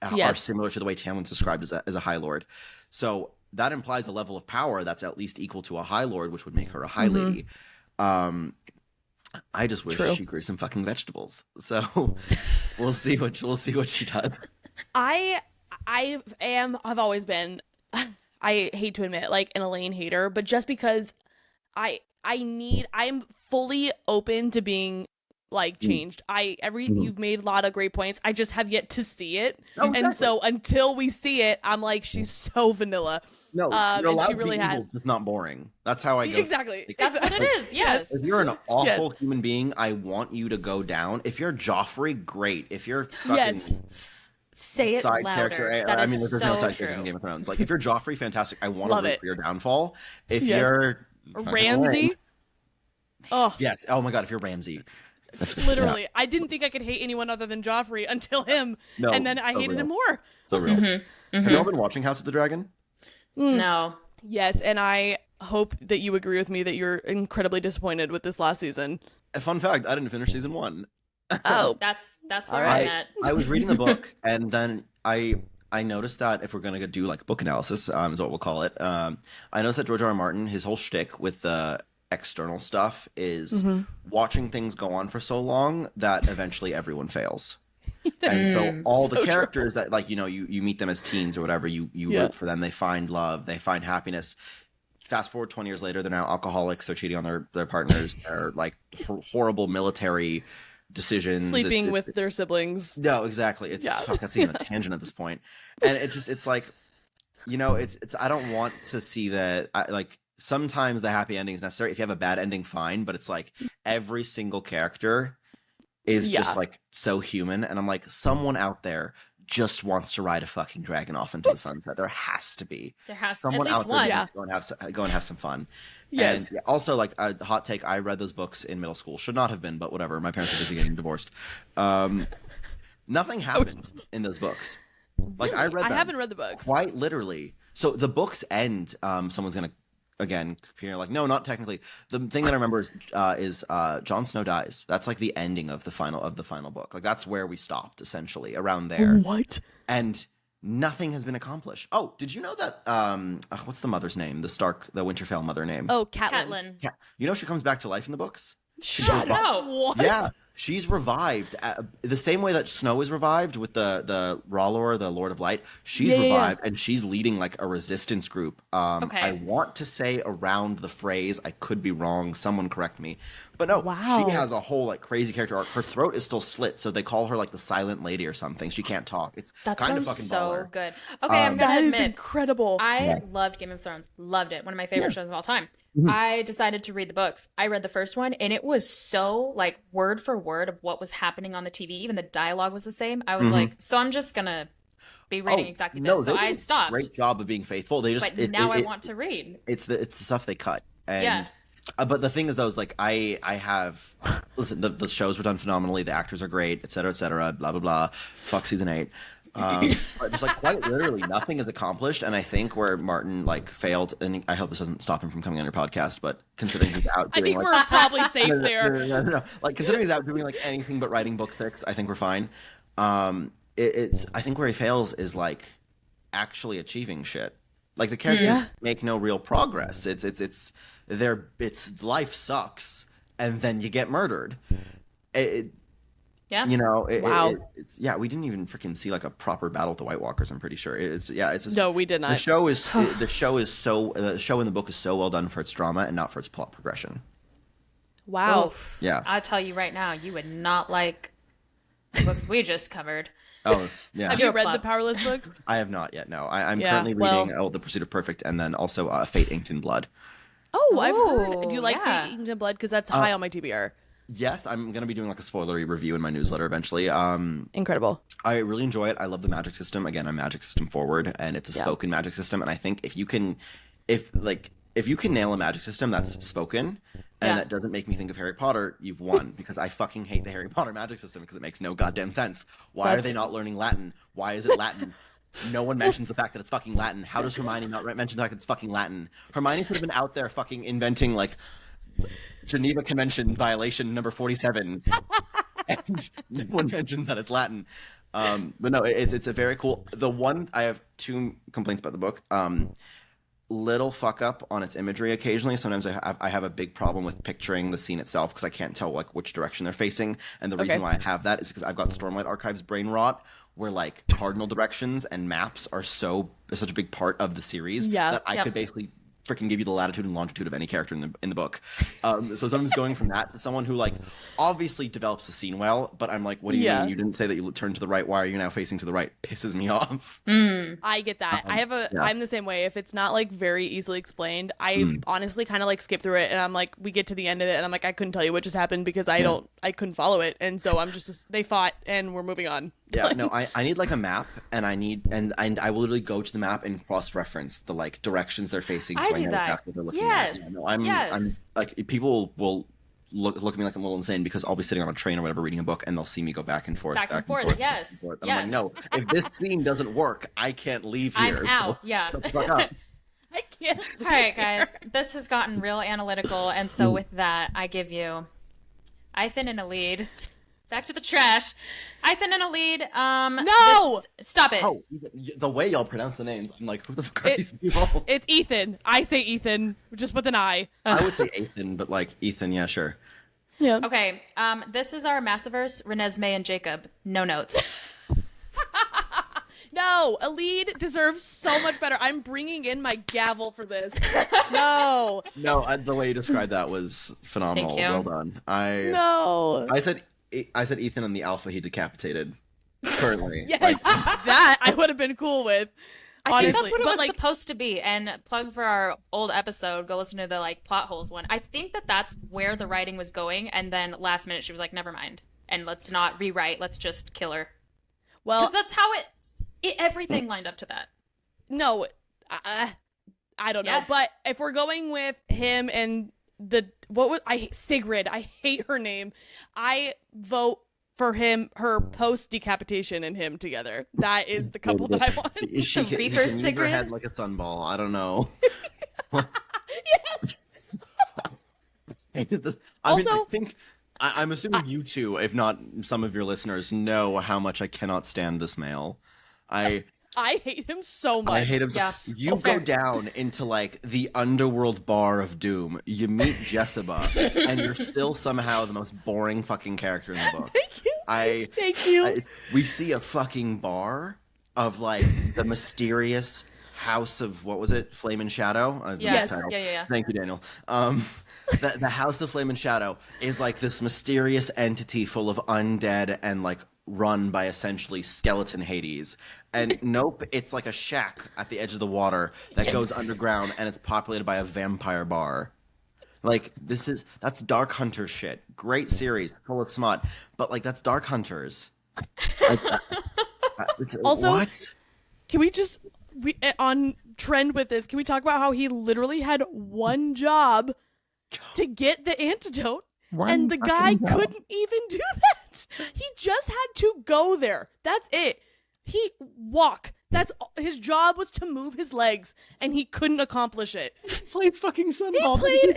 are similar to the way Tamlin's described as a High Lord. So that implies a level of power that's at least equal to a High Lord, which would make her a High Lady. I just wish she grew some fucking vegetables. So we'll see what she does. I've always been, I hate to admit, like, an Elaine hater, but just because I'm fully open to being, like, changed. You've made a lot of great points. I just have yet to see it. Oh, exactly. And so until we see it, I'm like, she's so vanilla. No, you're allowed she really to be evil, just not boring. That's how I go. Exactly. Like, that's what it is. Yes. If you're an awful human being, I want you to go down. If you're Joffrey, great. If you're fucking say it side louder. character, that I mean, there's so no side true. characters in Game of Thrones. Like, if you're Joffrey, fantastic. I want to root for your downfall. If you're Ramsay, yes. Oh my god, if you're Ramsay. That's good. Literally, I didn't think I could hate anyone other than Joffrey until him, and then I hated him more. So real. Have y'all been watching House of the Dragon? No. Yes, and I hope that you agree with me that you're incredibly disappointed with this last season. A fun fact: I didn't finish season 1. Oh, that's where I'm at. I was reading the book, and then I noticed that if we're gonna do, like, book analysis, is what we'll call it. I noticed that George R. R. Martin, his whole shtick with the external stuff is watching things go on for so long that eventually everyone fails. And so all the characters that, like, you meet them as teens or whatever, you root for them, they find love, they find happiness. Fast forward 20 years later, they're now alcoholics, they're cheating on their partners, they're, like, horrible military decisions, sleeping with their siblings. No, exactly. Fuck, that's even a tangent at this point. And it's like, it's I don't want to see that. Like, sometimes the happy ending is necessary. If you have a bad ending, fine, but it's like every single character is just, like, so human, and I'm like, someone out there just wants to ride a fucking dragon off into the sunset. There has to be. Someone out there needs to go and have some fun. Yes. And also, like, a hot take, I read those books in middle school. Should not have been, but whatever. My parents were busy getting divorced. Nothing happened in those books. Like, I haven't read the books. Quite literally. So the books end, someone's going to, again, you're like, no, not technically. The thing that I remember is Jon Snow dies. That's, like, the ending of the final book. Like, that's where we stopped, essentially, around there. What? And nothing has been accomplished. Oh, did you know that? What's the mother's name? The Winterfell mother name? Oh, Catelyn. She comes back to life in the books. Shut up! What? Yeah. She's revived the same way that Snow is revived with the R'hllor, the Lord of Light. She's revived, and she's leading, like, a resistance group. I want to say around the phrase. I could be wrong. Someone correct me. But no, she has a whole, like, crazy character arc. Her throat is still slit, so they call her, like, the Silent Lady or something. She can't talk. It's kind of fucking baller. Good. Okay, I'm gonna admit, that is incredible. I loved Game of Thrones. Loved it. One of my favorite shows of all time. I decided to read the books. I read the first one, and it was so, like, word for word of what was happening on the TV. Even the dialogue was the same. I was like, so I'm just gonna be reading exactly this. So I stopped. Great job of being faithful. They just but now I want to read. It's the stuff they cut. And But the thing is, though, is like I have listen. The shows were done phenomenally. The actors are great, et cetera, et cetera. Blah blah blah. Fuck season 8. But just like quite literally nothing is accomplished, and I think where Martin like failed, and I hope this doesn't stop him from coming on your podcast, but considering he's out I doing think like, we're probably safe there. no. Like considering he's out doing like anything but writing book 6, I think we're fine. It's I think where he fails is like actually achieving shit. Like the characters make no real progress. It's life sucks, and then you get murdered. Yeah. You know, Wow. We didn't even freaking see like a proper battle with the White Walkers. I'm pretty sure it's just, No, we did not. The show in the book is so well done for its drama and not for its plot progression. Wow. Oof. Yeah. I'll tell you right now, you would not like the books we just covered. Oh yeah. Have you read the Powerless books? I have not yet. No, I'm Yeah, currently reading well- The Pursuit of Perfect and then also Fate Inked in Blood. Oh, I've heard. Oh, Do you like yeah. Fate Inked in Blood? Because that's high on my TBR. Yes, I'm gonna be doing like a spoilery review in my newsletter eventually. Incredible. I really enjoy it. I love the magic system. Again, I'm magic system forward, and it's a spoken magic system. And I think if you can nail a magic system that's spoken and that doesn't make me think of Harry Potter, you've won. Because I fucking hate the Harry Potter magic system because it makes no goddamn sense. Why are they not learning Latin? Why is it Latin? No one mentions the fact that it's fucking Latin. How does Hermione not mention the fact that it's fucking Latin? Hermione could have been out there fucking inventing like Geneva Convention violation number 47, and no one mentions that it's Latin. But no, it's a very cool. The one I have 2 complaints about the book. Little fuck up on its imagery occasionally. Sometimes I have a big problem with picturing the scene itself because I can't tell like which direction they're facing. And the reason why I have that is because I've got Stormlight Archives brain rot, where like cardinal directions and maps are such a big part of the series that I could basically freaking give you the latitude and longitude of any character in the book. So sometimes going from that to someone who like obviously develops the scene well, but I'm like, what do you mean? You didn't say that you turned to the right. Why are you now facing to the right? Pisses me off. I get that. I'm the same way. If it's not like very easily explained, I honestly kind of like skip through it, and I'm like, we get to the end of it, and I'm like, I couldn't tell you what just happened because I couldn't follow it, and so I'm just they fought, and we're moving on. Yeah, no, I need like a map, and I will literally go to the map and cross-reference the like directions they're facing, so I know exactly what they're looking at. Yeah, no, I'm like people will look at me like I'm a little insane because I'll be sitting on a train or whatever reading a book, and they'll see me go back and forth. Yes. And I'm like, no, if this scene doesn't work, I can't leave here. I'm out. So Yeah. shut the fuck up. I can't. All right, guys. This has gotten real analytical, and so with that, I give you Ethan in a lead. Back to the trash. Ethan in a lead. No! Stop it. Oh, the way y'all pronounce the names, I'm like, who the fuck are these people? It's Ethan. I say Ethan, just with an I. I would say Ethan, but like Ethan, yeah, sure. Yeah. Okay. This is our Massiverse, Renesmee and Jacob. No notes. No, a lead deserves so much better. I'm bringing in my gavel for this. No. No, the way you described that was phenomenal. Thank you. Well done. No. I said Ethan and the alpha he decapitated. Currently, Yes, that I would have been cool with. I think that's Honestly. what it But, was like, supposed to be. And plug for our old episode, go listen to the like plot holes one. I think that's where the writing was going, and then last minute she was like, never mind. And let's not rewrite, let's just kill her. Well, Because that's how everything lined up to that. no, I don't know. Yes. But if we're going with him and Sigrid, I hate her name. I vote for her post decapitation and him together. That is the couple that I want. She can Reaper leave her Sigrid? head like a sunball. I don't know. I think I'm assuming you two, if not some of your listeners, know how much I cannot stand this male. I hate him so much. I hate him. Yeah, You that's go fair. down into like the underworld bar of doom. You meet Jessica, and you're still somehow the most boring fucking character in the book. Thank you. Thank you. We see a fucking bar of like the mysterious house of what was it? Flame and Shadow. Yes. title. Yeah. Thank you, Daniel. The House of Flame and Shadow is like this mysterious entity full of undead and like run by essentially skeleton Hades. And nope, it's like a shack at the edge of the water that goes underground, and it's populated by a vampire bar. Like that's Dark Hunters shit. Great series, full of smut, but like that's Dark Hunters. Like, Also, what? Can we just on trend with this? Can we talk about how he literally had one job to get the antidote. One And the guy fucking go. couldn't even do that. He just had to go there. That's it. He walk. That's his job was to move his legs, and he couldn't accomplish it. Plays fucking He Sunball. played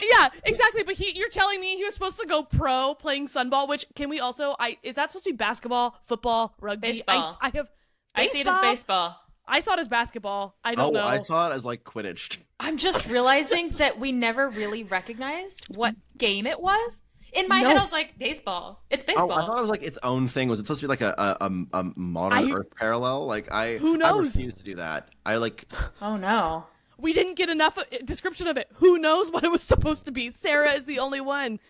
yeah, exactly. But you're telling me he was supposed to go pro playing Sunball, which can we also? Is that supposed to be basketball, football, rugby? Baseball. I have. I see it as baseball. I saw it as basketball. I don't know. I saw it as like Quidditch. I'm just realizing that we never really recognized what game it was. In my No. head, I was like, baseball. It's baseball. Oh, I thought it was like its own thing. Was it supposed to be like a modern Earth parallel? Like Who knows? I refuse to do that. I like. Oh, no. We didn't get enough description of it. Who knows what it was supposed to be? Sarah is the only one.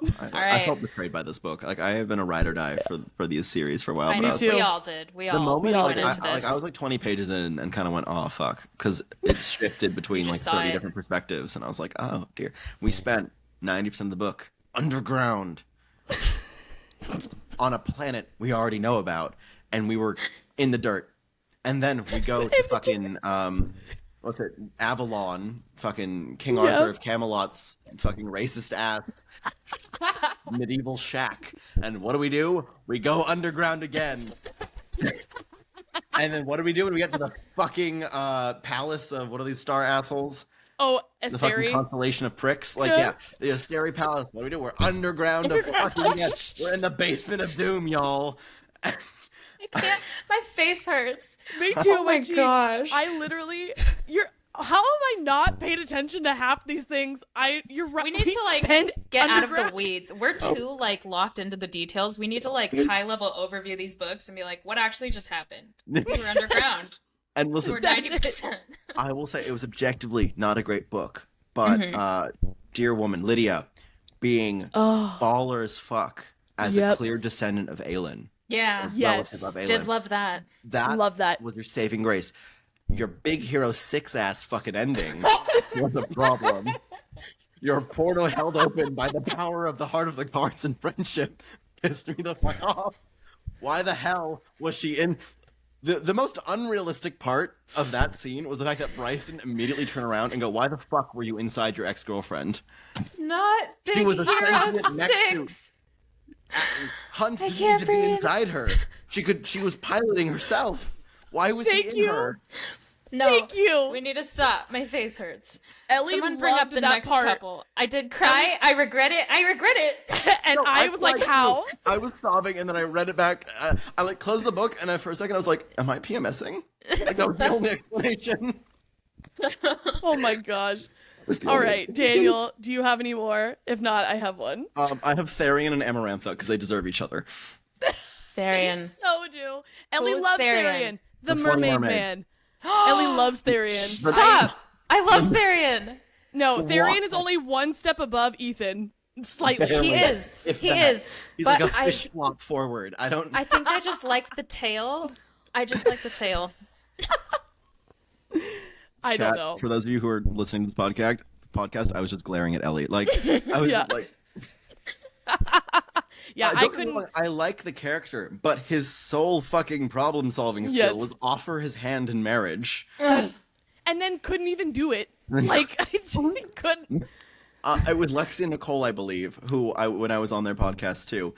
No, I right. felt betrayed by this book. Like I have been a ride or die for these series for a while. I But know. I was, too. We all did. We the all moment all like, did I, into like this. I was like 20 pages in and kind of went, oh fuck, because it shifted between like just saw 30 it. different perspectives, and I was like, oh dear. We spent 90% of the book underground on a planet we already know about, and we were in the dirt, and then we go to fucking what's it, Avalon, fucking King Arthur of Camelot's fucking racist ass medieval shack, and what do? We go underground again. And then what do we do when we get to the fucking palace of what are these star assholes? Oh, The fucking Asteri. constellation of pricks. Like, yeah, the Asteri Palace. What do? We're underground. We're in the basement of doom, y'all. I can't. My face hurts. Me too. Oh my cheeks. gosh. I literally. How am I not paying attention to half these things? You're right. We need to like spend get out of underground. the weeds. We're too like locked into the details. We need to like high level overview these books and be like, what actually just happened? We were underground. And listen, We're 90%. I will say it was objectively not a great book, but dear woman Lydia, being baller as fuck as a clear descendant of Aelin. Yeah. Yes. relative of Aelin. Did love that. That Love that. was your saving grace. Your Big Hero 6 ass fucking ending was a problem. Your portal held open by the power of the heart of the cards and friendship pissed me the fuck off. Why the hell was she in? The most unrealistic part of that scene was the fact that Bryce didn't immediately turn around and go, "Why the fuck were you inside your ex-girlfriend?" Not She Big was a Hero sentient next to- 6. Hunt didn't need can't to be breathe. inside her. She was piloting herself. Why was he Thank in you. her? No. Thank you. We need to stop. My face hurts. Ellie Someone bring up loved the that next part. couple. I did cry. I regret it. I regret it. And No, I was like, cried how? too. I was sobbing, and then I read it back. I like closed the book, and for a second I was like, "Am I PMSing?" Like that was the only explanation. Oh my gosh. Was the All only right, explanation. Daniel, do you have any more? If not, I have one. I have Therian and Amarantha because they deserve each other. Therian. So do. Ellie Who's loves Therian? Therian, the The slutty mermaid mermaid. man. Ellie loves Therian. Stop. I love Therian. No, The Therian walk- is only one step above Ethan. Slightly. He Barely. is. If He that. is. He's But like a I, fish flop forward. I don't. I think I just like the tail. I just like the tail. I Chat, don't know. For those of you who are listening to this podcast, I was just glaring at Ellie. Like I was Yeah. just like. Yeah, I don't get me couldn't. wrong, I like the character, but his sole fucking problem-solving skill Yes. was offer his hand in marriage. And then couldn't even do it. Like, I just couldn't. It was Lexi and Nicole, I believe, who when I was on their podcast too,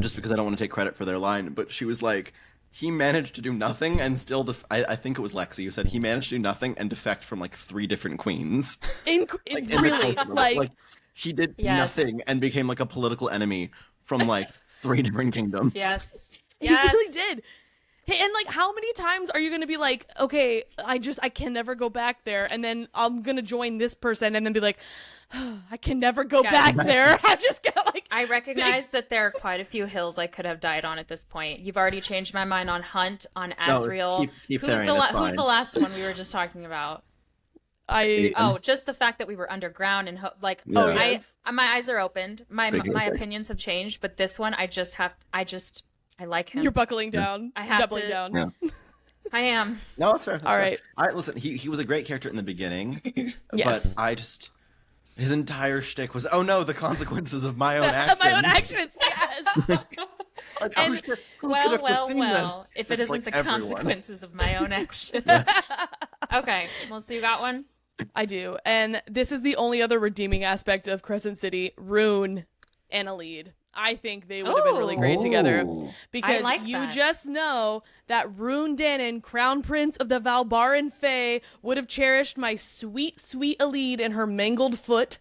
just because I don't want to take credit for their line, but she was like, he managed to do nothing and still, I think it was Lexi who said he managed to do nothing and defect from like 3 different queens. In In the really, course of it. like, he did Yes. nothing and became like a political enemy from like 3 different kingdoms. Yes. he Yes. really did. Hey, and like, how many times are you gonna be like, okay, I can never go back there, and then I'm gonna join this person, and then be like, I can never go Guys. back there. I just got like, I recognize that there are quite a few hills I could have died on at this point. You've already changed my mind on Hunt, on Azriel. keep who's Therian, it's who's fine. the last one we were just talking about? I Oh, just the fact that we were underground and Yeah. Oh, yes. my eyes are opened. My Big effect. opinions have changed, but this one I like him. you're buckling down, I have doubling to- down. Yeah. I am. No, that's fair. That's All fair. right. Listen, he was a great character in the beginning, Yes. but his entire shtick was, oh no, the consequences of my own actions. My own actions. Yes. Like, And who could well, have well, foreseen well. this? If it It's isn't like the everyone. consequences of my own actions. Okay, well, so you got one. I do. And this is the only other redeeming aspect of Crescent City, Rune and Elide. I think they would have been really great together. Ooh. Because like you that. just know that Rune Dannon, Crown Prince of the Valbaran Fae, would have cherished my sweet, sweet Elide and her mangled foot.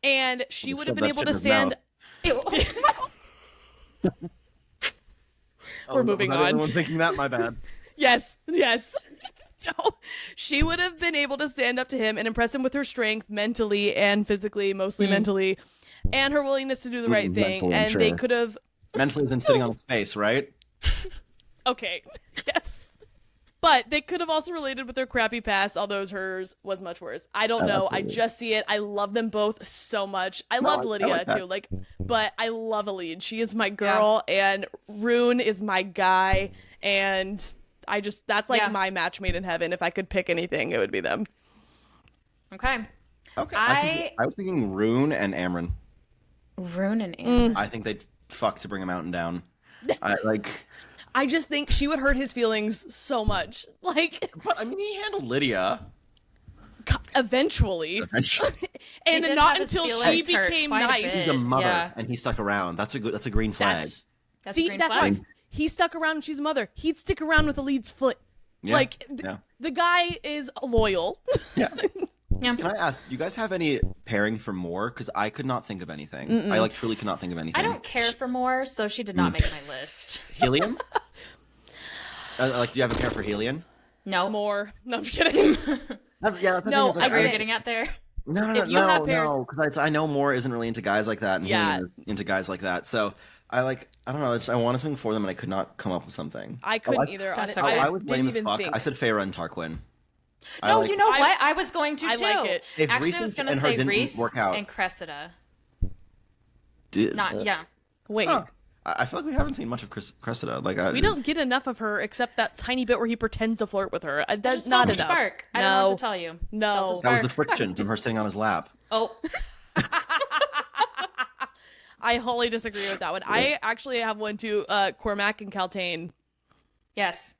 And she would have been able to stand... Ew. We're moving on. Anyone thinking that? My bad. Yes. No. She would have been able to stand up to him and impress him with her strength mentally and physically, mostly mentally, and her willingness to do the right thing. Mentally, And sure. they could have... Mentally than sitting on his face, right? Okay. Yes. But they could have also related with their crappy past, although hers was much worse. I don't know. Absolutely. I just see it. I love them both so much. I loved I Lydia like that. too. But I love Elide. She is my girl, and Rune is my guy. And that's my match made in heaven. If I could pick anything, it would be them. Okay. Okay. I was thinking Rune and Amren. Rune and Amren. I think they'd fuck to bring a mountain down. I just think she would hurt his feelings so much. But I mean, he handled Lydia. Eventually. And did not have his until she feelings hurt became quite a nice. bit. He's a mother, Yeah. and he stuck around. That's a green flag. That's a green flag. right. He stuck around when she's a mother. He'd stick around with Elide's foot. Yeah. The guy is loyal. Yeah. Yeah. Can I ask, you guys have any pairing for more? Because I could not think of anything. I truly could not think of anything. I don't care for more, so she did not make my list. Helium? Do you have a pair for Helium? No. More. No, I'm just kidding. That's the No, thing. What are you Okay. getting at there? No, if you have pairs- because I know Moore isn't really into guys like that, and Yeah. Helium is into guys like that. So I don't know. I wanted something for them, and I could not come up with something. I couldn't either. That's I, okay. I was didn't lame as even fuck. think. I said Feyre and Tarquin. No, you know what? I was going to I too. like it. If Actually, Reese I was going to and her say didn't Reese work out. and Cressida. Did, Yeah. Wait. Huh. I feel like we haven't seen much of Cressida. We don't get enough of her except that tiny bit where he pretends to flirt with her. I That's just not felt a enough. spark. I No. don't know what to tell you. No. Felt a That was spark. the friction from her sitting on his lap. Oh. I wholly disagree with that one. I actually have one too. Cormac and Caltaine. Yes.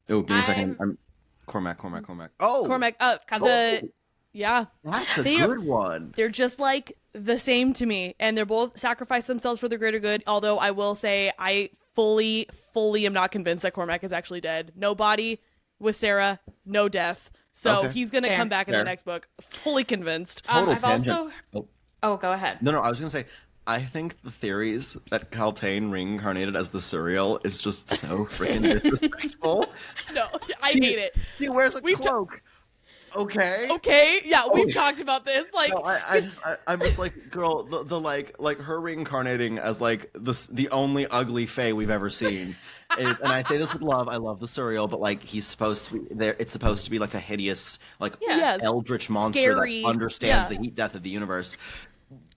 Oh, give me a second. I'm Cormac. Oh, Cormac. Yeah. That's a They are- good one. They're just like the same to me, and they're both sacrifice themselves for the greater good. Although I will say, I fully am not convinced that Cormac is actually dead. No body with Sarah, no death. So Okay. he's gonna Fair. come back in the Fair. next book. Fully convinced. Total I've tangent. also. Oh, go ahead. No, I was gonna say. I think the theories that Caltaine reincarnated as the Surreal is just so freaking disrespectful. No, I hate it. She wears a We've ta- cloak. Okay. Okay, yeah, we've talked about this. Like, No, I'm just like, girl, the like her reincarnating as like the only ugly fae we've ever seen is, and I say this with love. I love the Surreal, but like he's supposed to be there. It's supposed to be like a hideous, like Yes. eldritch monster Scary. that understands Yeah. the heat death of the universe.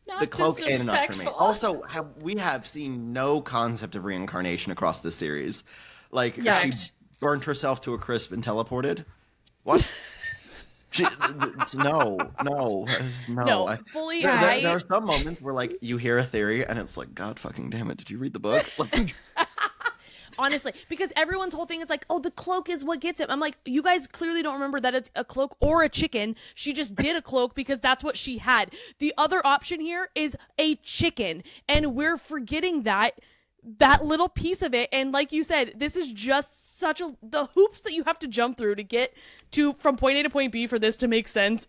Not The cloak ain't enough for me. disrespectful. Also, we have seen no concept of reincarnation across this series. Like Yeah. she burnt herself to a crisp and teleported. What? No. No, fully, There are some moments where like you hear a theory and it's like, God fucking damn it! Did you read the book? Like, honestly, because everyone's whole thing is like, oh, the cloak is what gets him. I'm like, you guys clearly don't remember that it's a cloak or a chicken. She just did a cloak because that's what she had. The other option here is a chicken, and we're forgetting that little piece of it. And like you said, this is just the hoops that you have to jump through to get to from point A to point B for this to make sense.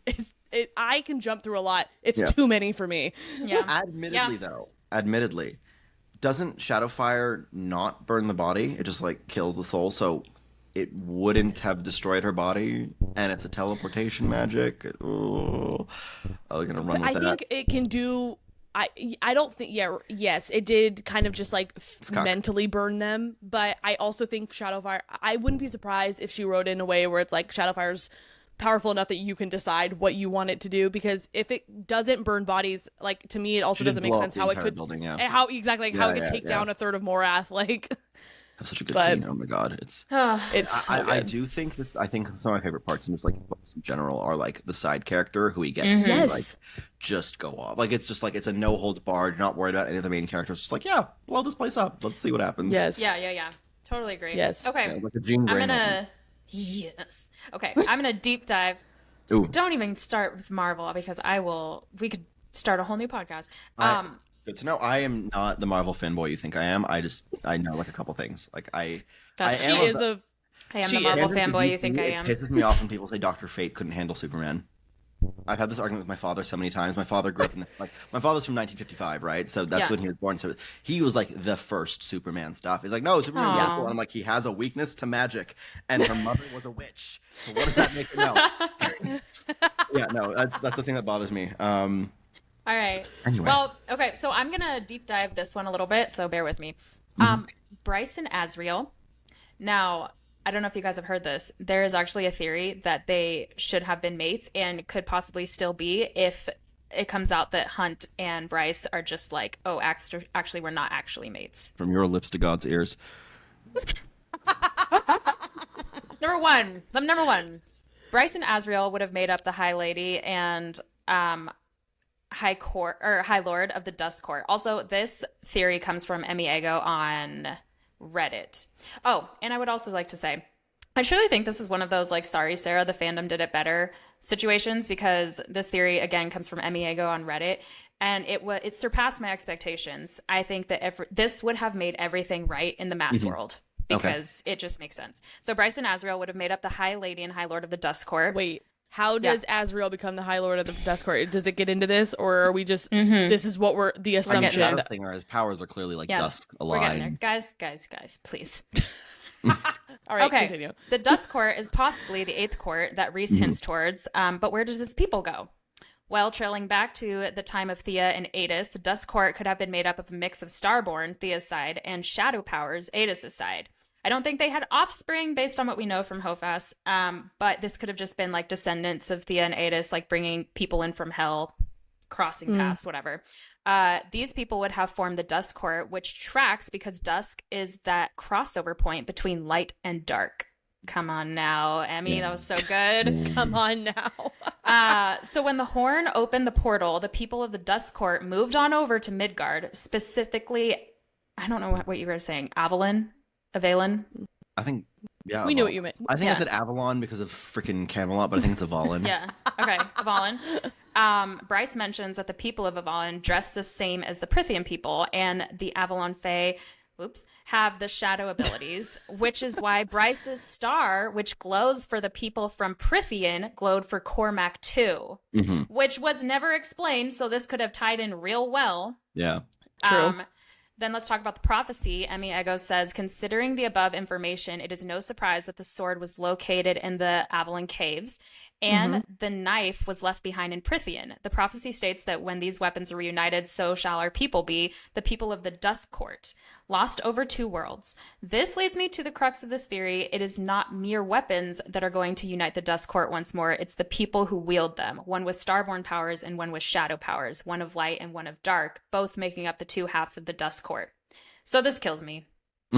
I can jump through a lot. It's too many for me. Yeah. Admittedly, doesn't Shadowfire not burn the body? It just like kills the soul, so it wouldn't have destroyed her body, and it's a teleportation magic. Oh, I was gonna run with I that. think it can do. I don't think. Yes, it did kind of just like cock. mentally burn them, but I also think Shadowfire. I wouldn't be surprised if she wrote it in a way where it's like Shadowfire's powerful enough that you can decide what you want it to do. Because if it doesn't burn bodies, like to me, it also She did doesn't make blow up sense the how it entire could building, yeah. and how exactly like how it could take yeah. down a third of Morath. Like That's such a good but- scene. Oh my god, it's. it's so I good. do think this. I think some of my favorite parts in just like books in general are like the side character who we get to Mm-hmm. see Yes. like just go off. Like it's just like it's a no holds barred. You're not worried about any of the main characters. Just like blow this place up. Let's see what happens. Yes. Yeah. Totally agree. Yes. Okay. Yeah, like a Jean Grey I'm moment. gonna. Yes. Okay. I'm gonna deep dive Ooh. Don't even start with Marvel because we could start a whole new podcast. Good to know. I am not the Marvel fanboy you think I am. I know like a couple things. Like I am the Marvel fanboy you think I am. It pisses me off when people say Dr. Fate couldn't handle Superman. I've had this argument with my father so many times. My father grew up in my father's from 1955, right? So that's when he was born. So he was like the first Superman stuff. He's like, no, Superman's awful. And I'm like, he has a weakness to magic, and her mother was a witch. So what does that make him know? Yeah, no, that's the thing that bothers me. All right. Anyway. Well, okay, so I'm going to deep dive this one a little bit, so bear with me. Bryce and Azriel. Now, I don't know if you guys have heard this. There is actually a theory that they should have been mates and could possibly still be if it comes out that Hunt and Bryce are just like, oh, actually, we're not actually mates. From your lips to God's ears. Number one. Bryce and Azriel would have made up the High Lady and High Lord of the Dust Court. Also, this theory comes from L.A.M.E on Reddit. Oh, and I would also like to say, I truly think this is one of those like, sorry, Sarah, the fandom did it better situations, because this theory again comes from L.A.M.E on Reddit, and it surpassed my expectations. I think that this would have made everything right in the Mass world, because it just makes sense. So Bryce and Azriel would have made up the High Lady and High Lord of the Dust Court. Wait. How does Azriel become the High Lord of the Dust Court? Does it get into this, or are we just this is what we're the assumption? His powers are clearly like dusk aligned. We're getting there. Guys, please. All right, continue. The Dust Court is possibly the 8th court that Rhys hints towards, but where does its people go? Well, trailing back to the time of Thea and Adis, the Dust Court could have been made up of a mix of Starborn, Thea's side, and Shadow Powers, Adis' side. I don't think they had offspring based on what we know from Hofas, but this could have just been like descendants of Thea and Adis, like bringing people in from hell, crossing paths, whatever. These people would have formed the Dust Court, which tracks because dusk is that crossover point between light and dark. Come on now, Emmy, that was so good. Come on now. So when the Horn opened the portal, the people of the Dust Court moved on over to Midgard, specifically, I don't know what you were saying, Avalon? I think, yeah. We knew what you meant. I think I said Avalon because of freaking Camelot, but I think it's Avalon. Yeah. Okay, Avalon. Bryce mentions that the people of Avalon dress the same as the Prythian people, and the Avalon Fae, have the shadow abilities, which is why Bryce's star, which glows for the people from Prythian, glowed for Cormac too, which was never explained, so this could have tied in real well. Yeah. True. Then let's talk about the prophecy. L.A.M.E says, considering the above information, it is no surprise that the sword was located in the Avalon Caves and the knife was left behind in Prythian. The prophecy states that when these weapons are reunited, so shall our people be, the people of the Dust Court, lost over 2 worlds. This leads me to the crux of this theory. It is not mere weapons that are going to unite the Dust Court once more. It's the people who wield them, one with starborn powers and one with shadow powers, one of light and one of dark, both making up the 2 halves of the Dust Court. So this kills me.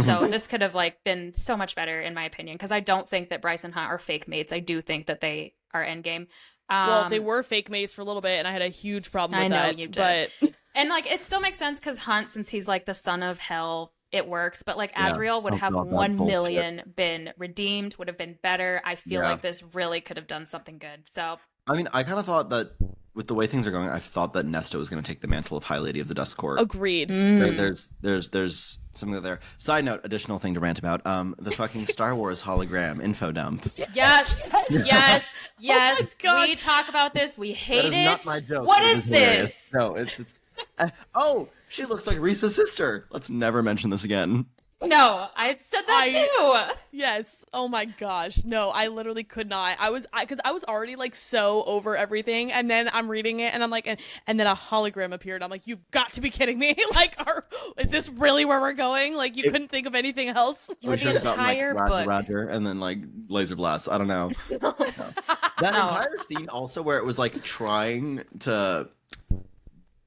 So this could have like been so much better in my opinion, because I don't think that Bryce and Hunt are fake mates. I do think that they are endgame. Well, they were fake mates for a little bit, and I had a huge problem with that. You did. But and like it still makes sense because Hunt, since he's like the son of hell, it works. But like Azriel would have 1 million been redeemed, would have been better. I feel like this really could have done something good. So I mean, I kind of thought that with the way things are going, I thought that Nesta was going to take the mantle of High Lady of the Dust Court. Agreed. There's something there. Side note, additional thing to rant about. The fucking Star Wars hologram info dump. Yes. Oh we talk about this. We hate that is it. not my joke. What it is this? Hilarious. No, it's. Oh, she looks like Reese's sister. Let's never mention this again. No, I said that too. Yes. Oh my gosh. No, I literally could not. Because I was already like so over everything, and then I'm reading it, and I'm like, and then a hologram appeared. I'm like, you've got to be kidding me! Like, is this really where we're going? Like, you couldn't think of anything else? The entire book, Roger, and then like laser blast. I don't know. No. That entire scene also where it was like trying to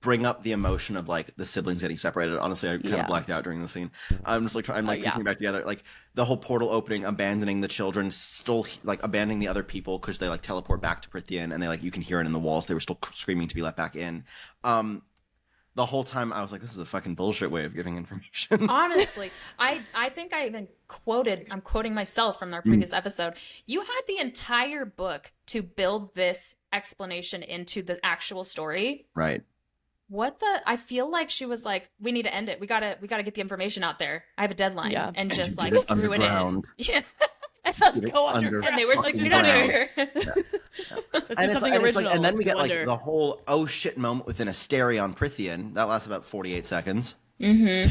bring up the emotion of like the siblings getting separated. Honestly, I kind of blacked out during the scene. I'm just like I'm piecing it back together. Like the whole portal opening, abandoning the children, still like abandoning the other people because they like teleport back to Prythian, and they like you can hear it in the walls. They were still screaming to be let back in. The whole time I was like, this is a fucking bullshit way of giving information. Honestly, I think I even quoted, I'm quoting myself from our previous episode. You had the entire book to build this explanation into the actual story. Right. I feel like she was like, we need to end it. We gotta get the information out there. I have a deadline. Yeah. And just she like did it threw it in. underground. Yeah. Let's Get it go under- underground. And they were like, Fucking get out of ground. here. Let's do And, something it's original. like, and then Let's we go get like under. the whole oh shit moment within Asteria on Prithian. That lasts about 48 seconds. Mm-hmm.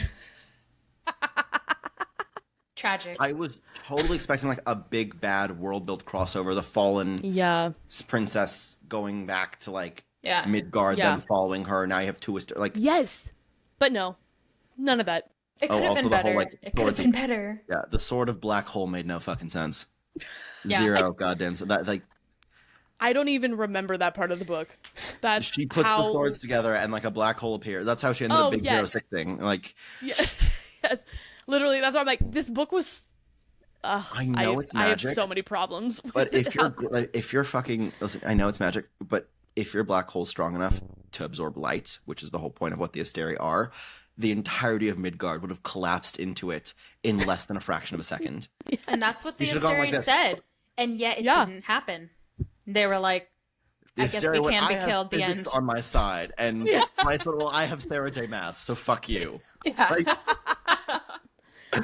Tragic. I was totally expecting like a big bad world built crossover, the fallen Yeah. princess going back to like Yeah. Midgard, Yeah. then following her. Now you have two like Yes. But no. None of that. It could have also been the whole, better. like, It could have swords been better. yeah, the sword of black hole made no fucking sense. Yeah. Zero goddamn. So that like I don't even remember that part of the book. That's she puts how... the swords together and like a black hole appears. That's how she ended up Big Hero yes. 6ing. Like Yeah. Yes. Literally, that's why I'm like, this book was... I know it's I have magic. so many problems. But with if you're fucking listen, I know it's magic, but if your black hole's strong enough to absorb light, which is the whole point of what the Asteri are, the entirety of Midgard would have collapsed into it in less than a fraction of a second. And that's what the You should've gone like Asteri this. said. And yet it Yeah. didn't happen. They were like, The I guess Asteri we went, can be "I have killed, the physics end." on my side, and I said, well, I have Sarah J. Maas, so fuck you. yeah. Like,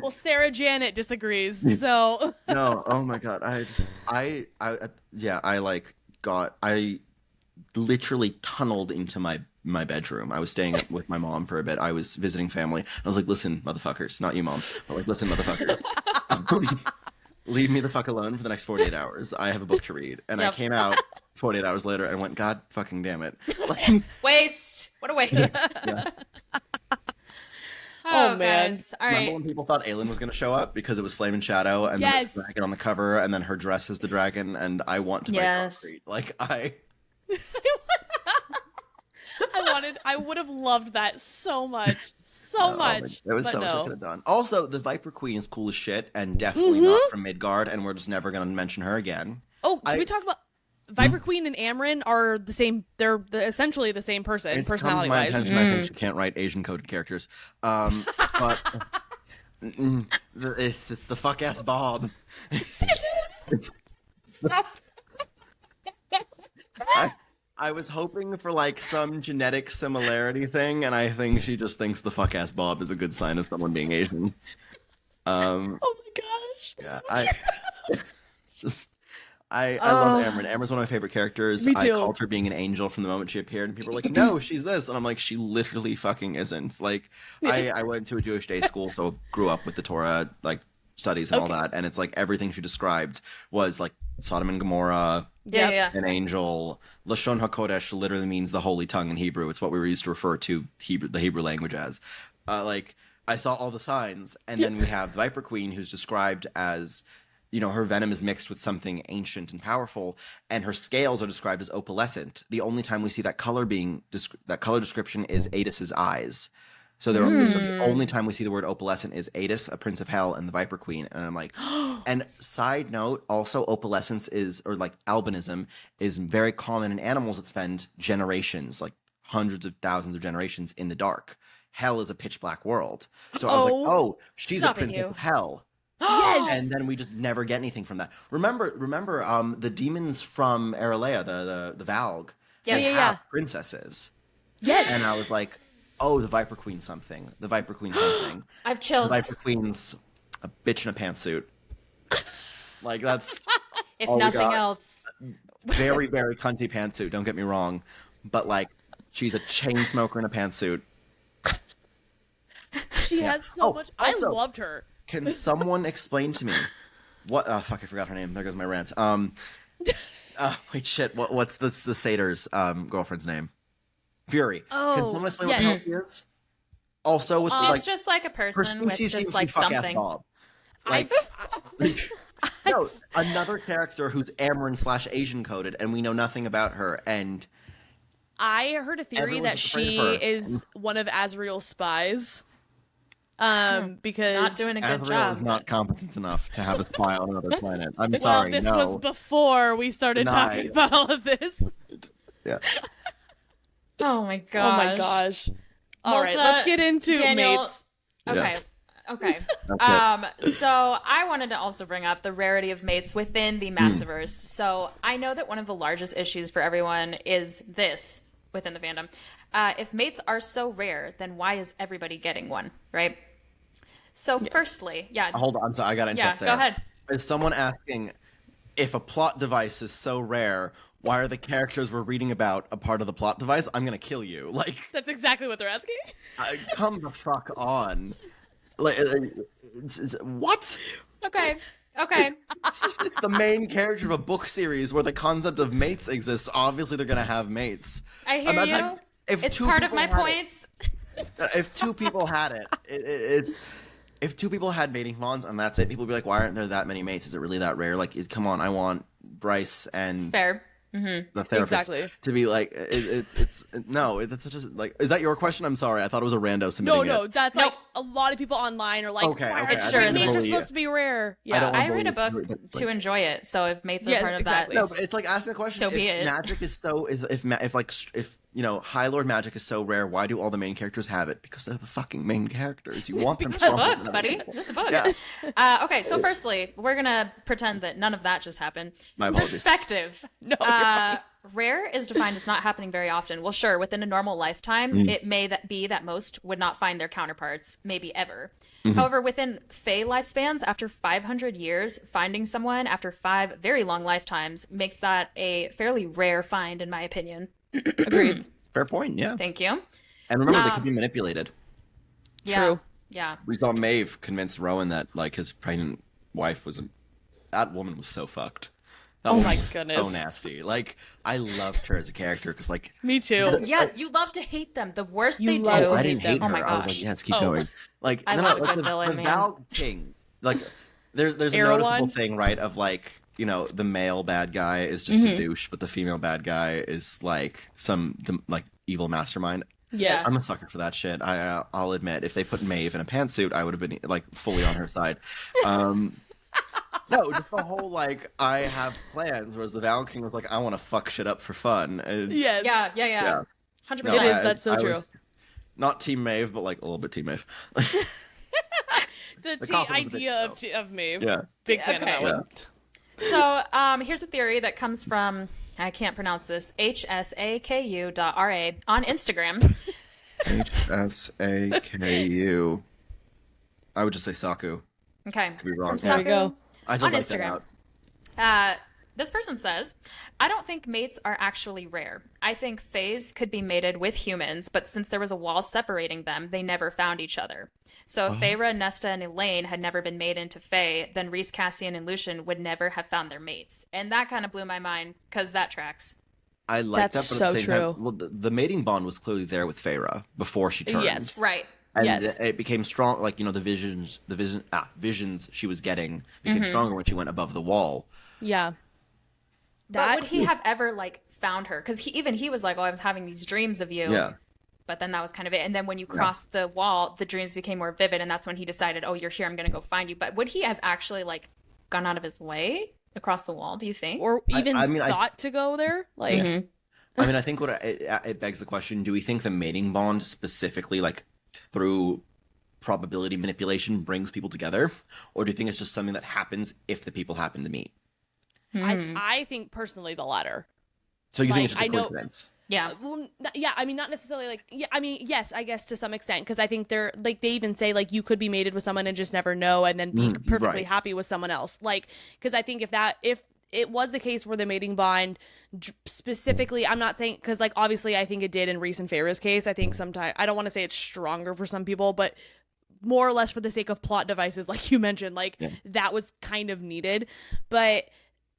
well, Sarah Janet disagrees, so... no, oh my god, I literally tunneled into my bedroom. I was staying with my mom for a bit. I was visiting family. I was like, listen, motherfuckers, not you, mom, but like, listen, motherfuckers, leave me the fuck alone for the next 48 hours. I have a book to read. And I Yep. came out 48 hours later and went, God fucking damn it. Like, Waste. What a waste. yeah. Oh, man. Guys. All Remember right. when people thought Aelin was going to show up because it was Flame and Shadow and Yes. the dragon on the cover and then her dress is the dragon and I want to Yes. fight concrete. Like I would have loved that so much. So no, much. There was but so much I no. could have done. Also, the Viper Queen is cool as shit and definitely not from Midgard and we're just never going to mention her again. Oh, can I- we talk about... Viper Queen and Amren are the same. They're essentially the same person, It's come to my personality-wise. attention. I think she can't write Asian-coded characters. But it's the fuck-ass Bob. Stop. I was hoping for like some genetic similarity thing, and I think she just thinks the fuck-ass Bob is a good sign of someone being Asian. Oh my gosh. Yeah, That's so it's just... I love Amren. Amren's one of my favorite characters. Me I too. called her being an angel from the moment she appeared, and people were like, no, she's this. And I'm like, she literally fucking isn't. Like, I went to a Jewish day school, so grew up with the Torah, like, studies and all that, and it's like everything she described was like Sodom and Gomorrah, Yeah. an angel. Lashon HaKodesh literally means the holy tongue in Hebrew. It's what we were used to refer to the Hebrew language as. Like, I saw all the signs, and then we have the Viper Queen, who's described as... You know, her venom is mixed with something ancient and powerful, and her scales are described as opalescent. The only time we see that color that color description is Adis's eyes. So so the only time we see the word opalescent is Adis, a prince of hell, and the Viper Queen. And I'm like, and side note, also opalescence or like albinism is very common in animals that spend generations, like hundreds of thousands of generations in the dark. Hell is a pitch black world. So I was like, oh, she's a Stop it, princess you. of hell. Yes. And then we just never get anything from that. Remember, the demons from Aralea, the Valg, Yes. they Yeah. have princesses. Yes. And I was like, oh, the Viper Queen something. The Viper Queen something. I've The chills. Viper Queen's a bitch in a pantsuit. Like, that's If all we nothing got. else. very, very cunty pantsuit, don't get me wrong. But, like, she's a chain smoker in a pantsuit. She has so Oh, much. also- I loved her. Can someone explain to me what? Oh, fuck! I forgot her name. There goes my rant. Wait, shit. What's the satyr's girlfriend's name? Fury. Oh, Can someone explain yes. what the hell she is? Also, with She's like just like a her person with species seems just to like be fuck-ass something. Bob. Like, no, another character who's Amren / Asian coded, and we know nothing about her. And I heard a theory Everyone's that just afraid she of her. is one of Azriel's spies. Because Not doing a good Azriel job. is not competent enough to have a spy on another planet. I'm well, sorry. this no. was before we started Denied. talking about all of this. Yeah. Oh my gosh. Oh my gosh. All right, Melissa, let's get into Daniel- mates. Okay. Okay. So I wanted to also bring up the rarity of mates within the Massiverse. So I know that one of the largest issues for everyone is this within the fandom. If mates are so rare, then why is everybody getting one, right? So firstly, Hold on, so I gotta interrupt there. Go ahead. Is someone asking if a plot device is so rare, why are the characters we're reading about a part of the plot device? I'm gonna kill you. Like, That's exactly what they're asking. come the fuck on. Like, what? Okay. It's the main character of a book series where the concept of mates exists. Obviously, they're gonna have mates. I hear you. It's part of my points. If two people had it, if two people had mating bonds and that's it, people would be like, why aren't there that many mates? Is it really that rare? Like, come on, I want Bryce and Fair. the therapist to be like, it's such a, like, is that your question? I'm sorry, I thought it was a rando submitting No, that's like a lot of people online are like, why It sure are mates isn't. supposed to be rare? Yeah, I read a book to enjoy it, so if mates are part of that, no, but it's like asking a question. So if be it. Magic is so if you know, High Lord magic is so rare, why do all the main characters have it? Because they're the fucking main characters. You want them This is a stronger book, than buddy. people. This is a book. Yeah. Okay, so firstly, we're gonna pretend that none of that just happened. My apologies. Perspective. No, you're fine. Rare is defined as not happening very often. Well, sure, within a normal lifetime, it may be that most would not find their counterparts, maybe ever. However, within Fae lifespans, after 500 years, finding someone after 5 very long lifetimes makes that a fairly rare find, in my opinion. Agreed. It's a fair point, yeah. Thank you. And remember, they can be manipulated. True. Yeah. We saw Maeve convince Rowan that, like, his pregnant wife was that woman was so fucked. That Oh my was goodness. so nasty. Like, I loved her as a character because, like, Me too. Yes, you love to hate them. The worst You they do. love to I didn't hate Oh her. my I was gosh. like, yes, keep going. Like, I love a good the, villain, the man. Val Kings. Like, there's a Arrow noticeable one? thing, right? Of like, you know, the male bad guy is just a douche, but the female bad guy is like some like evil mastermind. Yes. I'm a sucker for that shit. I'll admit, if they put Maeve in a pantsuit, I would have been like fully on her side. No, just the whole like I have plans, whereas the Val King was like I want to fuck shit up for fun. Yes. Yeah. 100%. It is, that's so true. was not Team Maeve, but like a little bit Team Maeve. The compliment idea was of Maeve. Yeah. Big fan Okay. of that one. So here's a theory that comes from, I can't pronounce this, hsaku.ra on Instagram. HSAKU. I would just say Saku. Okay. Could be wrong. From There we go. Saku I did on write that Instagram. out. This person says, I don't think mates are actually rare. I think Faes could be mated with humans, but since there was a wall separating them, they never found each other. So if Feyre, Nesta, and Elaine had never been made into Fae, then Rhys, Cassian, and Lucien would never have found their mates. And that kind of blew my mind, because that tracks. I like That's that, but at the so same time, true. well, the mating bond was clearly there with Feyre before she turned. Yes. Right. And Yes. it became strong, like, you know, the visions she was getting became stronger when she went above the wall. Yeah. But would he have ever, like, found her? Because he was like, oh, I was having these dreams of you. Yeah. But then that was kind of it. And then when you crossed the wall, the dreams became more vivid. And that's when he decided, oh, you're here. I'm going to go find you. But would he have actually, like, gone out of his way across the wall, do you think? Or even I mean, thought to go there? Like, I mean, I think it begs the question, do we think the mating bond specifically, like, through probability manipulation brings people together? Or do you think it's just something that happens if the people happen to meet? I think personally the latter. So you think it's Like, just a I know- coincidence? Yeah. Well, yeah, I mean, not necessarily like, yeah, I mean, yes, I guess to some extent, because I think they're like, they even say like you could be mated with someone and just never know and then be perfectly right. happy with someone else. Like, because I think if it was the case where the mating bond specifically, I'm not saying, because like obviously I think it did in Rhys and Feyre's case. I think sometimes, I don't want to say it's stronger for some people, but more or less for the sake of plot devices, like you mentioned, like that was kind of needed. But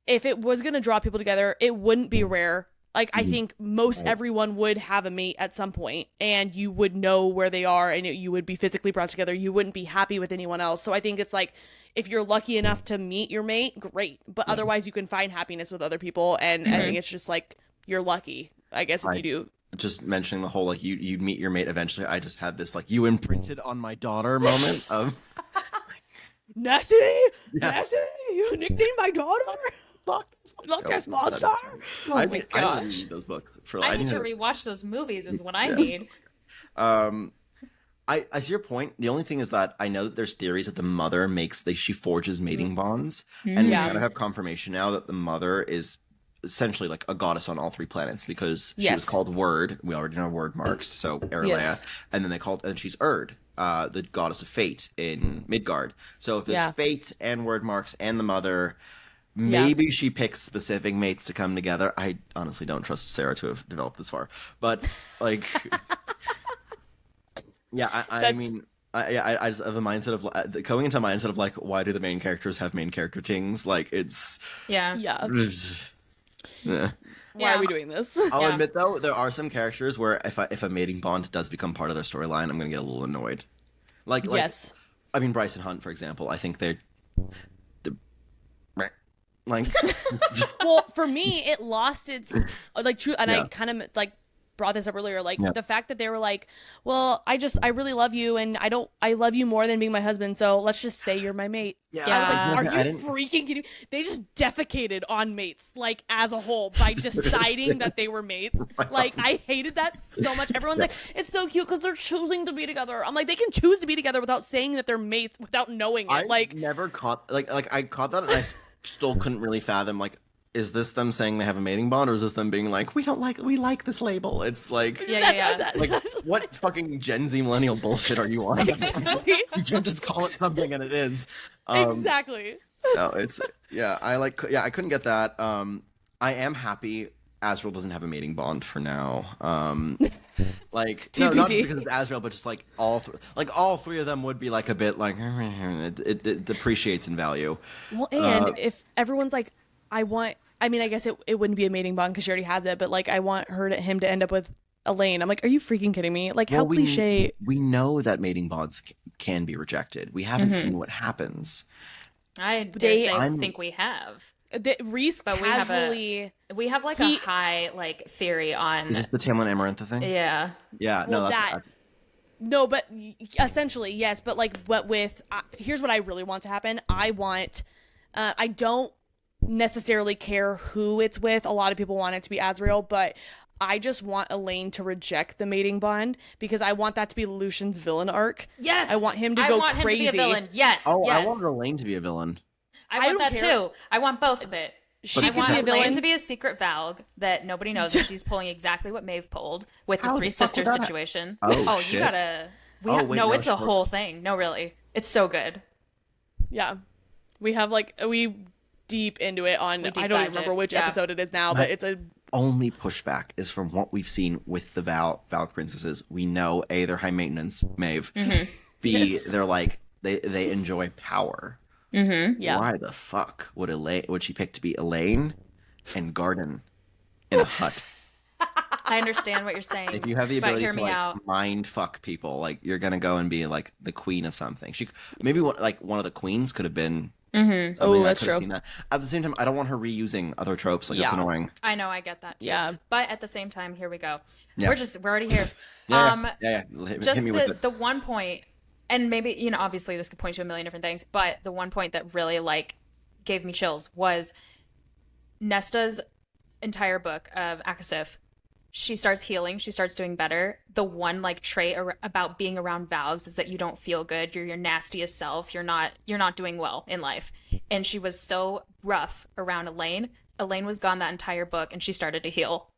if it was going to draw people together, it wouldn't be rare. Like, I think most everyone would have a mate at some point, and you would know where they are, and you would be physically brought together. You wouldn't be happy with anyone else. So I think it's like, if you're lucky enough to meet your mate, great. But otherwise, you can find happiness with other people, and I think it's just like, you're lucky, I guess, if you do. Just mentioning the whole, like, you'd meet your mate eventually. I just had this, like, you imprinted on my daughter moment of... Nessie! Nessie! You nicknamed my daughter? Look, this monster! I my need gosh. to read those books. I need to rewatch those movies is what I need. I see your point. The only thing is that I know that there's theories that the mother she forges mating bonds, and we kind of have confirmation now that the mother is essentially like a goddess on all three planets because she was called Word. We already know word marks, so Aralea, and then she's Erd, the goddess of fate in Midgard. So if there's fate and word marks and the mother, maybe she picks specific mates to come together. I honestly don't trust Sarah to have developed this far, but like, I mean. I just have a mindset of going into a mindset of like, why do the main characters have main character things? Like, it's Why are we doing this? I'll admit though, there are some characters where if a mating bond does become part of their storyline, I'm gonna get a little annoyed. Like I mean, Bryce and Hunt, for example. I think they're like. Well, for me, it lost its like true, and I kind of like brought this up earlier, like the fact that they were like, well, I really love you, and I love you more than being my husband, so let's just say you're my mate. I was like, are you freaking kidding me? They just defecated on mates, like, as a whole, by deciding that they were mates. Like, I hated that so much. Everyone's like, it's so cute because they're choosing to be together. I'm like, they can choose to be together without saying that they're mates, without knowing it. I never caught, like I caught that, and I still couldn't really fathom, like, is this them saying they have a mating bond, or is this them being like, we like this label? It's like, like, what fucking Gen Z millennial bullshit are you on? Exactly. You can't just call it something and it is. Exactly. No, it's, I couldn't get that. I am happy Azriel doesn't have a mating bond for now. Like, no, not just because it's Azriel, but just like all three of them would be like a bit like, it depreciates in value. Well, and if everyone's like, I mean, I guess it wouldn't be a mating bond because she already has it, but like, I want him to end up with Elaine. I'm like, are you freaking kidding me? Like, how cliche. We know that mating bonds can be rejected. We haven't seen what happens. I think we have. Reese, but we have like a high like theory on. Is this the Tamlin Amaranth thing? Yeah. Yeah. Well, no, but essentially yes. But like, here's what I really want to happen. I don't necessarily care who it's with. A lot of people want it to be Azriel, but I just want Elaine to reject the mating bond because I want that to be Lucien's villain arc. Yes, I want him to go crazy. Him to be a villain. Yes. Oh, yes. I want Elaine to be a villain. I want that too. I want both of it. She I want Elaine to be a secret Valg that nobody knows that she's pulling exactly what Maeve pulled with the three sisters situation. Shit. You gotta. It's a whole thing. No, really, it's so good. Yeah, we deep into it on. I don't even remember which episode it is now, but it's a. Only pushback is from what we've seen with the Valk princesses. We know A, they're high maintenance, Maeve. B, they're like they enjoy power. Yeah. Why the fuck would she pick to be Elaine and garden in a hut? I understand what you're saying. If you have the ability to mind fuck people, like you're gonna go and be like the queen of something. She maybe one of the queens could have been. Oh, that's true. That. At the same time, I don't want her reusing other tropes. Like it's annoying. I know, I get that too. Yeah, but at the same time, here we go. Yeah. We're already here. Hit me with the one point. And maybe, obviously this could point to a million different things, but the one point that really, gave me chills was Nesta's entire book of Akasif. She starts healing. She starts doing better. The one, trait about being around Valgs is that you don't feel good. You're your nastiest self. You're not doing well in life. And she was so rough around Elaine. Elaine was gone that entire book, and she started to heal.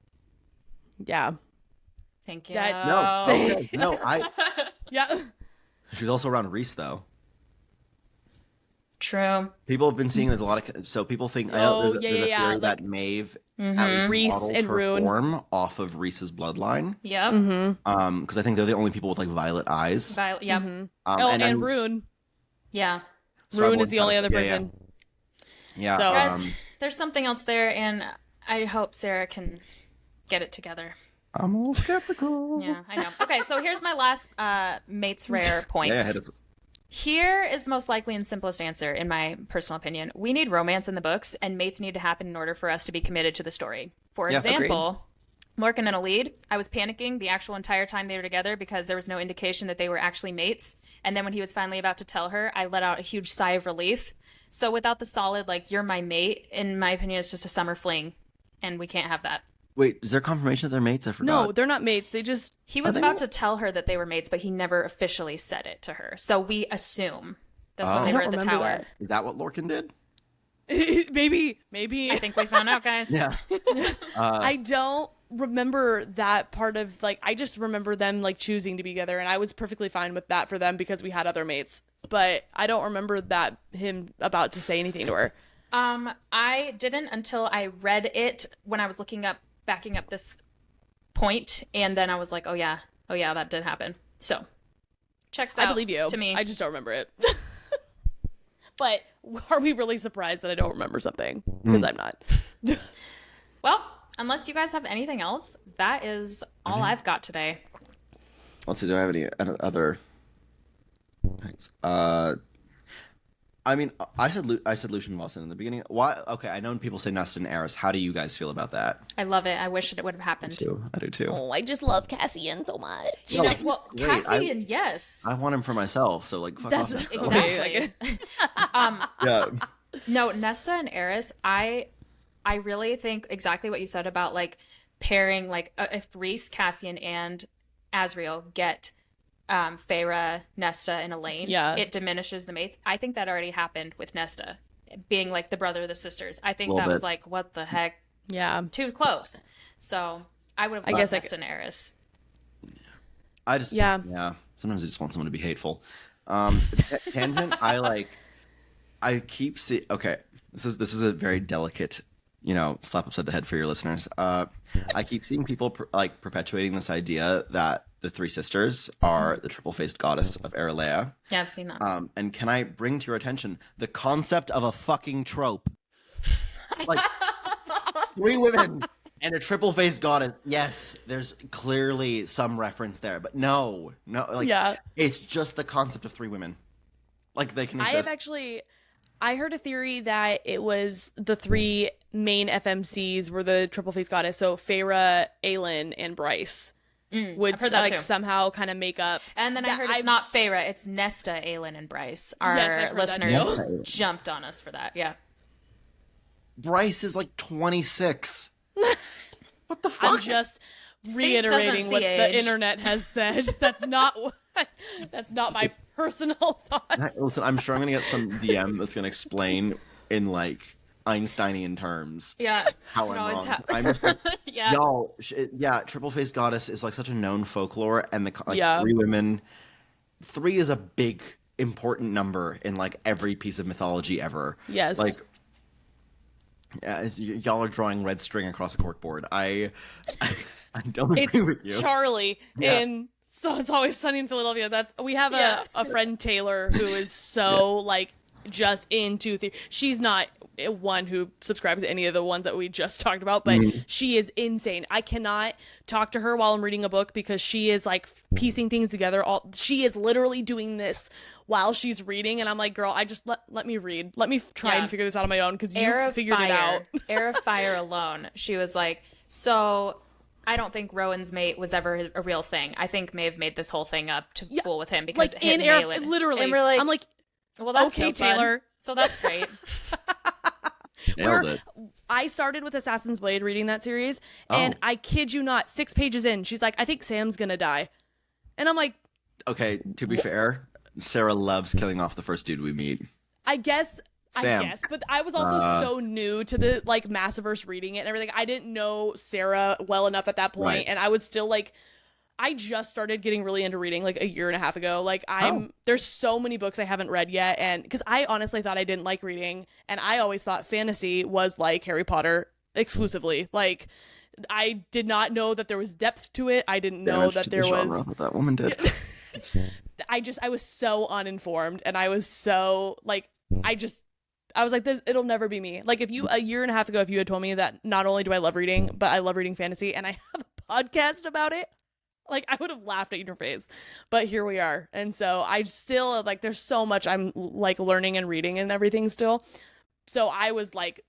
Yeah. Thank you. Yeah. She was also around Reese, though. True. People have been seeing there's a lot of... So people think... there's a theory that Maeve... Reese and Rune. Form off of Reese's bloodline. Yeah. Because I think they're the only people with, violet eyes. Yeah. And Rune. Yeah. Rune is the only other person. Yeah. So, guys, there's something else there, and I hope Sarah can get it together. I'm a little skeptical. Yeah, I know. Okay, so here's my last Mates Rare point. Here is the most likely and simplest answer, in my personal opinion. We need romance in the books, and mates need to happen in order for us to be committed to the story. For example, Lorcan and Elide, I was panicking the actual entire time they were together because there was no indication that they were actually mates. And then when he was finally about to tell her, I let out a huge sigh of relief. So without the solid, you're my mate, in my opinion, it's just a summer fling, and we can't have that. Wait, is there confirmation that they're mates? I forgot. No, they're not mates. They just He was about to tell her that they were mates, but he never officially said it to her. So we assume that's when Oh. they I were don't at the remember tower. that. Is that what Lorcan did? maybe. I think we found out, guys. Yeah. I don't remember that part of like I just remember them like choosing to be together, and I was perfectly fine with that for them because we had other mates. But I don't remember that him about to say anything to her. I didn't until I read it when I was backing up this point, and then I was like, oh yeah, that did happen. So checks out. I believe you. To me, I just don't remember it. But are we really surprised that I don't remember something? Because I'm not. well, unless you guys have anything else, that is all I've got today. Let's see. Do I have any other? Thanks. I mean, I said Lucien Vassa in the beginning. Why? Okay, I know people say Nesta and Eris. How do you guys feel about that? I love it. I wish it would have happened. I do too. Oh, I just love Cassian so much. Well, Wait, Cassian, yes. I want him for myself, so like, fuck That's off. Exactly. Yeah. No, Nesta and Eris, I really think exactly what you said about like pairing, like if Rhys, Cassian, and Azriel get Feyre, Nesta, and Elaine, it diminishes the mates. I think that already happened with Nesta being like the brother of the sisters. I think that was like, what the heck? Yeah. Too close. So I would have loved Nesta and Eris. I just sometimes I just want someone to be hateful. Tangent. I keep see. Okay, this is a very delicate, slap upside the head for your listeners. I keep seeing people perpetuating this idea that the three sisters are the triple-faced goddess of Erelea. Yeah, I've seen that. And can I bring to your attention the concept of a fucking trope? Like three women and a triple-faced goddess. Yes, there's clearly some reference there, but no, it's just the concept of three women. Like they can exist. I heard a theory that it was the three main FMCs were the triple-faced goddess, so Feyre, Aelin, and Bryce. Would somehow kind of make up. And then I heard it's not Feyre, it's Nesta, Aelin, and Bryce. Our listeners jumped on us for that. Yeah. Bryce is like 26. What the fuck? I'm just reiterating what the internet has said. That's not my personal thoughts. Listen, I'm sure I'm gonna get some DM that's gonna explain in like Einsteinian terms. Yeah. How I'm wrong. I'm just like, yeah. Y'all, triple-faced goddess is like such a known folklore, and three women. Three is a big, important number in like every piece of mythology ever. Yes. Like, y'all are drawing red string across a corkboard. I don't agree with you. Charlie in So It's Always Sunny in Philadelphia. We have a friend, Taylor, who is so like just into she's not one who subscribes to any of the ones that we just talked about, but she is insane. I cannot talk to her while I'm reading a book because she is like piecing things together. She is literally doing this while she's reading, and I'm like, girl, I just let me read. Let me try and figure this out on my own because you figured it out. Air of Fire alone. She was like, so I don't think Rowan's mate was ever a real thing. I think Maeve made this whole thing up to fool with him because like in Air, literally. And we're like, I'm like, well, that's okay, Taylor. So that's great. I started with Assassin's Blade reading that series, and I kid you not, 6 pages in, she's like, I think Sam's gonna die. And I'm like, okay, to be fair, Sarah loves killing off the first dude we meet. I guess, Sam. but I was also so new to the like Massiverse reading it and everything. I didn't know Sarah well enough at that point, and I was still like, I just started getting really into reading like a year and a half ago. Like there's so many books I haven't read yet. And because I honestly thought I didn't like reading, and I always thought fantasy was like Harry Potter exclusively. Like I did not know that there was depth to it. I didn't know that there was. That woman did. I was so uninformed, and I was so like, I was like, it'll never be me. Like a year and a half ago, if you had told me that not only do I love reading, but I love reading fantasy and I have a podcast about it, like I would have laughed at your face. But here we are. And so I still like, there's so much I'm like learning and reading and everything still. So I was like,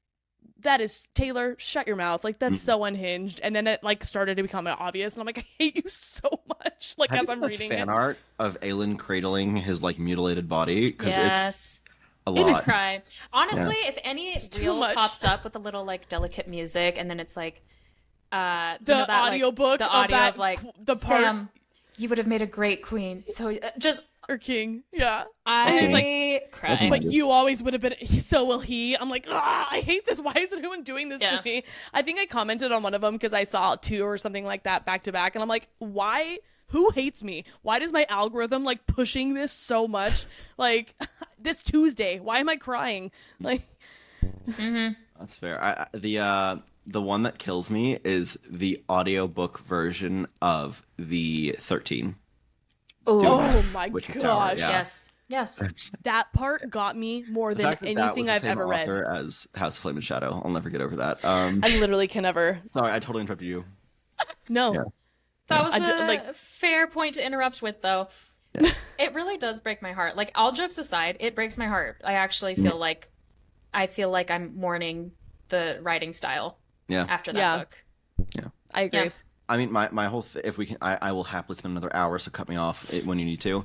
that is Taylor, shut your mouth. Like that's so unhinged. And then it like started to become obvious. And I'm like, I hate you so much. Like as I'm reading fan art of Aelin cradling his like mutilated body. Because it's a lot. It is cry. Honestly, if any reel pops up with a little like delicate music and then it's like The audiobook the of audio that of like the part Sam, you would have made a great queen. So just or king. Yeah. I cried. But you always would have been, so will he. I'm like, I hate this. Why is everyone doing this to me? I think I commented on one of them because I saw 2 or something like that back to back. And I'm like, why? Who hates me? Why does my algorithm like pushing this so much? Like this Tuesday, why am I crying? Like, That's fair. The one that kills me is the audiobook version of the 13. oh my Witch's gosh. Tower, yeah. Yes. That part got me more The than fact that anything that was I've the same ever read. author as House of Flame and Shadow. I'll never get over that. I literally can never. Sorry, I totally interrupted you. No. Yeah. That was a fair point to interrupt with, though. Yeah. It really does break my heart. Like, all jokes aside, it breaks my heart. I actually feel like I'm mourning the writing style after that book. Yeah. I agree. Yeah. I mean, my whole if we can, I will happily spend another hour. So cut me off when you need to.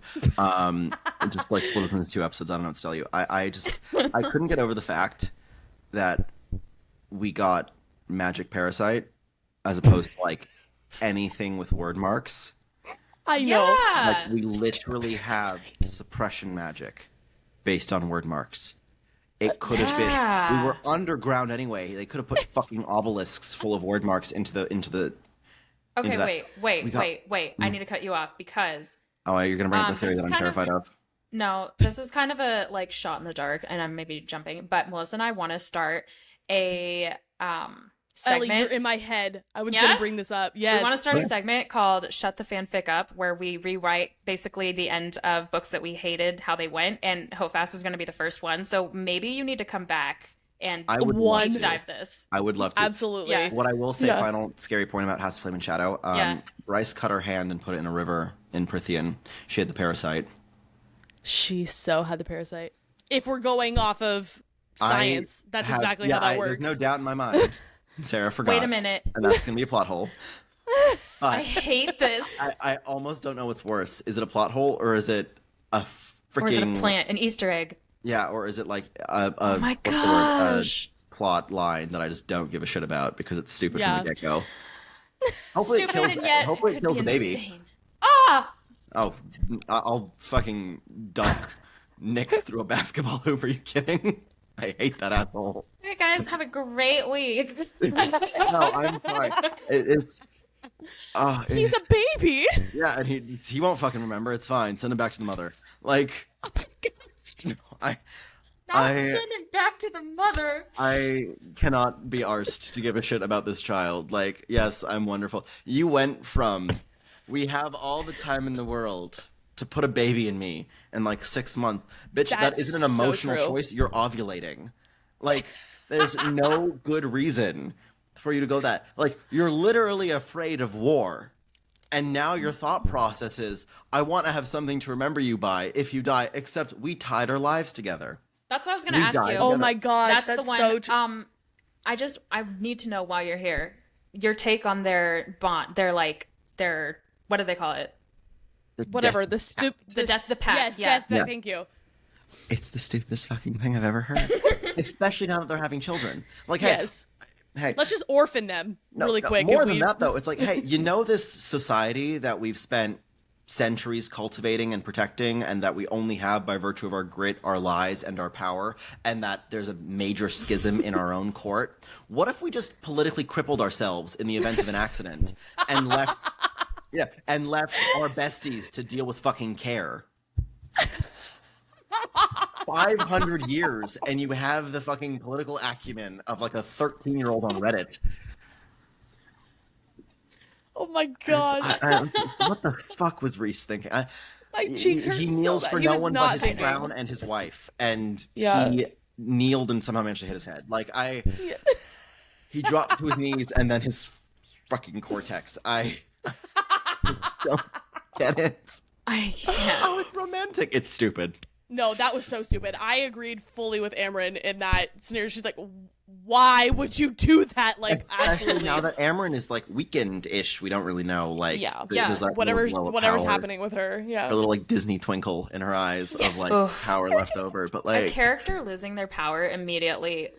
Just like split it into 2 episodes. I don't know what to tell you. I couldn't get over the fact that we got magic parasite as opposed to like anything with word marks. I know. Yeah. Like we literally have suppression magic based on word marks. It could have been. We were underground anyway. They could have put fucking obelisks full of word marks into the. Okay, wait. I need to cut you off because. Oh, you're gonna bring up the theory that I'm terrified of. No, this is kind of a like shot in the dark, and I'm maybe jumping. But Melissa and I want to start a segment. Ellie, you're in my head. I was gonna bring this up. Yes. We want to start a segment called "Shut the Fanfic Up," where we rewrite basically the end of books that we hated, how they went, and Hofast was going to be the first one. So maybe you need to come back and deep dive this. I would love to. Absolutely. Yeah. What I will say, final scary point about House of Flame and Shadow. Bryce cut her hand and put it in a river in Prithian. She had the parasite. She so had the parasite. If we're going off of science, that's exactly how that works. There's no doubt in my mind. Sarah forgot. Wait a minute. And that's going to be a plot hole. I hate this. I almost don't know what's worse. Is it a plot hole or is it a freaking... Or is it a plant, an Easter egg? Yeah, or is it like a oh my what's the word? gosh. A plot line that I just don't give a shit about because it's stupid from the get-go. Hopefully Stupid it kills, and yet hopefully it kills the baby. Insane. Ah! Oh, I'll fucking dunk Nyx through a basketball hoop. Are you kidding? I hate that asshole. All right, guys, have a great week. No, I'm sorry. It's He's a baby. yeah, and he won't fucking remember. It's fine. Send him back to the mother. Like, Not send him back to the mother. I cannot be arsed to give a shit about this child. Like, yes, I'm wonderful. You went from, we have all the time in the world to put a baby in me in like 6 months. Bitch, that isn't an emotional choice. You're ovulating. Like, there's no good reason for you to go that. Like, you're literally afraid of war. And now your thought process is, I want to have something to remember you by if you die, except we tied our lives together. That's what I was going to ask you. Oh my gosh, that's the one. so I need to know while you're here, your take on their bond. Their what do they call it? whatever The death, the pact. Yes, yeah. death. Thank you. It's the stupidest fucking thing I've ever heard. Especially now that they're having children. Like, hey, hey, let's just orphan them really quick. More than that, though, it's like, hey, you know this society that we've spent centuries cultivating and protecting, and that we only have by virtue of our grit, our lies, and our power, and that there's a major schism in our own court. What if we just politically crippled ourselves in the event of an accident and left our besties to deal with fucking care? 500 years, and you have the fucking political acumen of like a 13-year-old on Reddit. Oh my god! What the fuck was Reese thinking? My cheeks hurt. He kneels for he no was one not but his thinking. crown and his wife, and he kneeled and somehow managed to hit his head. Like he dropped to his knees, and then his fucking cortex. I don't get it. I can't. Oh, it's romantic. It's stupid. No, that was so stupid. I agreed fully with Amren in that scenario. She's like, why would you do that? Like, Especially absolutely. now that Amren is like weakened-ish, we don't really know. Like, there's that whatever's power, happening with her. Yeah, a little like Disney twinkle in her eyes of like power left over. But like a character losing their power immediately,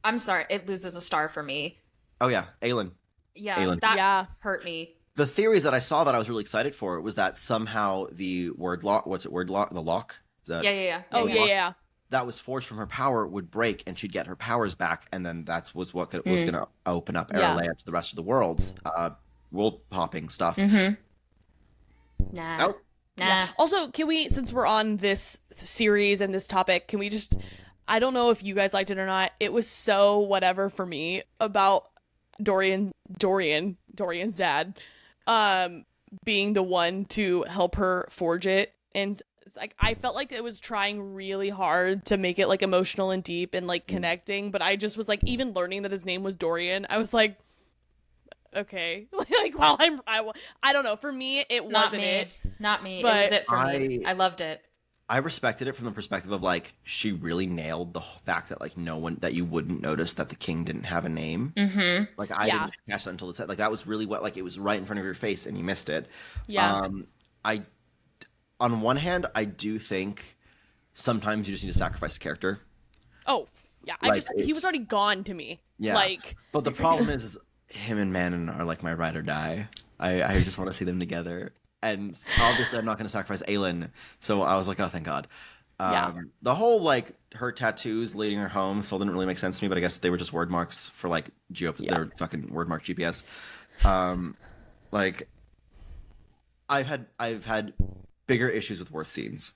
I'm sorry, it loses a star for me. Oh yeah, Aelin. Yeah, Aelin. that hurt me. The theories that I saw that I was really excited for was that somehow the word lock, the lock? Is that, Yeah. Oh, lock yeah. that was forged from her power would break, and she'd get her powers back, and then that was what was going to open up Aralea to the rest of the worlds. World popping stuff. Mm-hmm. Nah. Out. Nah. Yeah. Also, can we, since we're on this series and this topic, can we just, I don't know if you guys liked it or not, it was so whatever for me about Dorian's dad, being the one to help her forge it. And like, I felt like it was trying really hard to make it like emotional and deep and like connecting, but I just was like, even learning that his name was Dorian, I was like, okay. Like, while I don't know, for me it wasn't it. Not me. But it was it for me. I loved it. I respected it from the perspective of like she really nailed the fact that like that you wouldn't notice that the king didn't have a name. Mm-hmm. Like I didn't catch that until it said like that was really what like it was right in front of your face and you missed it. Yeah. On one hand, I do think sometimes you just need to sacrifice a character. Oh, yeah. Like, He was already gone to me. Yeah. Like, but the problem is him and Manon are like my ride or die. I just want to see them together. And obviously I'm not going to sacrifice Aelin. So I was like, oh, thank God. The whole like her tattoos leading her home still didn't really make sense to me, but I guess they were just word marks for like their fucking word mark GPS. Like I've had bigger issues with Worth scenes.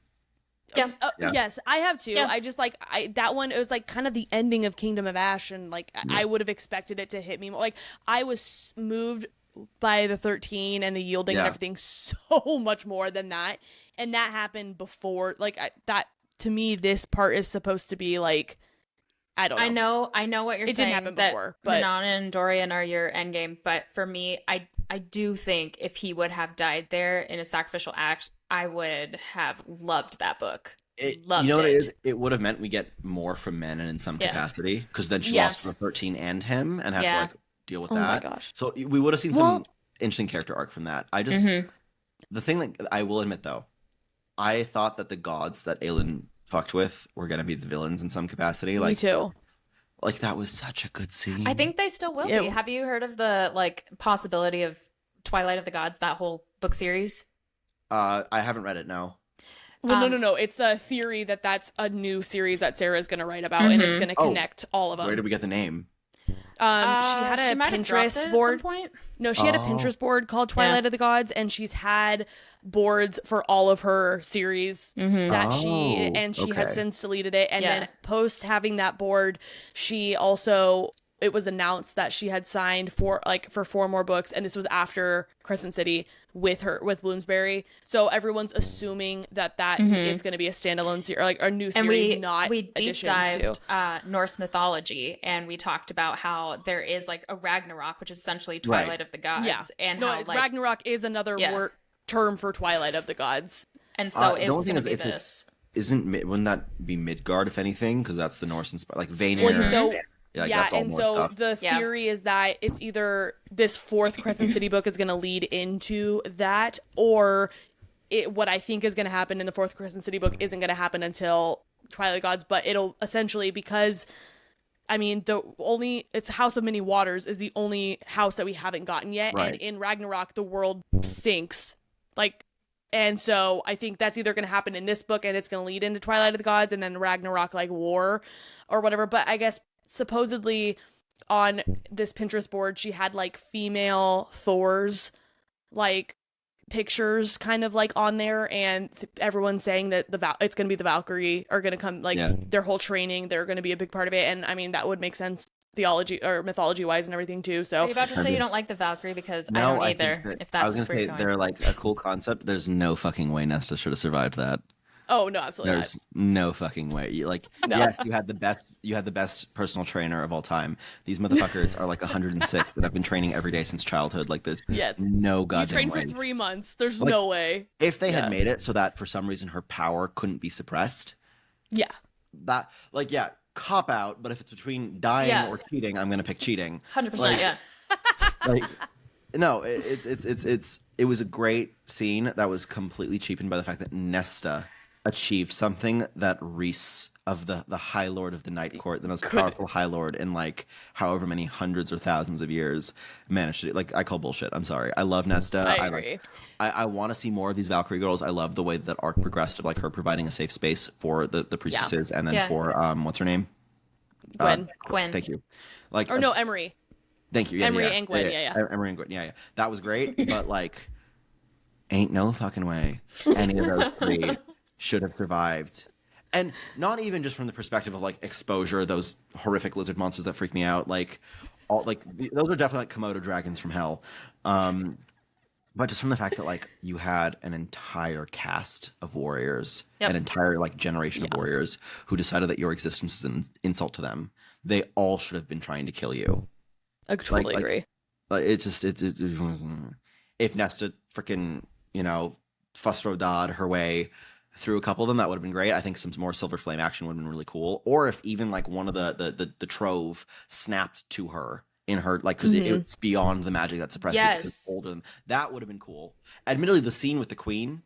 Yeah. Yes, I have too. Yeah. I just like that one. It was like kind of the ending of Kingdom of Ash, and like I would have expected it to hit me more. Like I was moved by the 13 and the yielding and everything so much more than that, and that happened before. Like that to me, this part is supposed to be like I don't know. I know what you're it saying. It didn't happen that before, but Manon and Dorian are your endgame. But for me, I do think if he would have died there in a sacrificial act, I would have loved that book. You know what it is? It would have meant we get more from Manon in some capacity, because then she lost from 13 and him and had to like deal with that. Oh my gosh. So we would have seen some interesting character arc from that. I just the thing that I will admit though, I thought that the gods that Aelin fucked with were gonna be the villains in some capacity. Like, me too. Like that was such a good scene. I think they still will be. Have you heard of the like possibility of Twilight of the Gods, that whole book series? I haven't read it, no. Well, no. It's a theory that's a new series that Sarah's going to write about, and it's going to connect all of them. Where did we get the name? She had a Pinterest board. At some point. No, she had a Pinterest board called Twilight of the Gods, and she's had boards for all of her series that she has since deleted it. And then post having that board, she also, it was announced that she had signed for 4 more books, and this was after Crescent City with Bloomsbury. So everyone's assuming that it's going to be a standalone series, or like a new series, and we deep dived Norse mythology, and we talked about how there is like a Ragnarok, which is essentially Twilight of the Gods. Yeah. And no, how like Ragnarok is another term for Twilight of the Gods. And so it's going to be this. Wouldn't that be Midgard, if anything? Because that's the Norse inspired, like Vanir. So the theory is that it's either this 4th Crescent City book is going to lead into that, or what I think is going to happen in the 4th Crescent City book isn't going to happen until Twilight Gods, but it'll essentially, because I mean it's House of Many Waters is the only house that we haven't gotten yet, and in Ragnarok the world sinks, and so I think that's either going to happen in this book and it's going to lead into Twilight of the Gods, and then Ragnarok like war or whatever. But I guess supposedly on this Pinterest board she had like female Thors like pictures kind of like on there, and everyone's saying that it's going to be the Valkyrie are going to come, like their whole training, they're going to be a big part of it. And I mean that would make sense theology or mythology wise and everything too. So are you about to say you don't like the Valkyrie? Because I don't either. If that's, I was going to say they're like a cool concept. There's no fucking way Nesta should have survived that. Oh no, absolutely There's no fucking way. Yes, you had the best personal trainer of all time. These motherfuckers are like 106 that have been training every day since childhood. Like there's no goddamn way. You trained for 3 months. There's no way. If they had made it so that for some reason her power couldn't be suppressed. Yeah. That cop out, but if it's between dying or cheating, I'm gonna pick cheating. 100%, No, it was a great scene that was completely cheapened by the fact that Nesta achieved something that Rhys of the High Lord of the Night Court, the most powerful High Lord in like however many hundreds or thousands of years, managed to do. Like, I call bullshit. I'm sorry. I love Nesta. I agree. I want to see more of these Valkyrie girls. I love the way that arc progressed of like her providing a safe space for the priestesses, and then for what's her name? Gwen. Gwen. Thank you. Like, Or no, Emery. Thank you. Yeah, Emery and Gwen. Yeah. Emery and Gwen. Yeah. That was great, but like, ain't no fucking way any of those three should have survived. And not even just from the perspective of like exposure, those horrific lizard monsters that freak me out. Like, those are definitely like Komodo dragons from hell. But just from the fact that like you had an entire cast of warriors, an entire like generation of warriors who decided that your existence is an insult to them. They all should have been trying to kill you. I totally agree. Like it if Nesta freaking, Fusro Dodd her way through a couple of them, that would have been great. I think some more Silver Flame action would have been really cool. Or if even like one of the Trove snapped to her in her, like, because it's beyond the magic that suppresses it, because it's older than that, would have been cool. Admittedly, the scene with the Queen,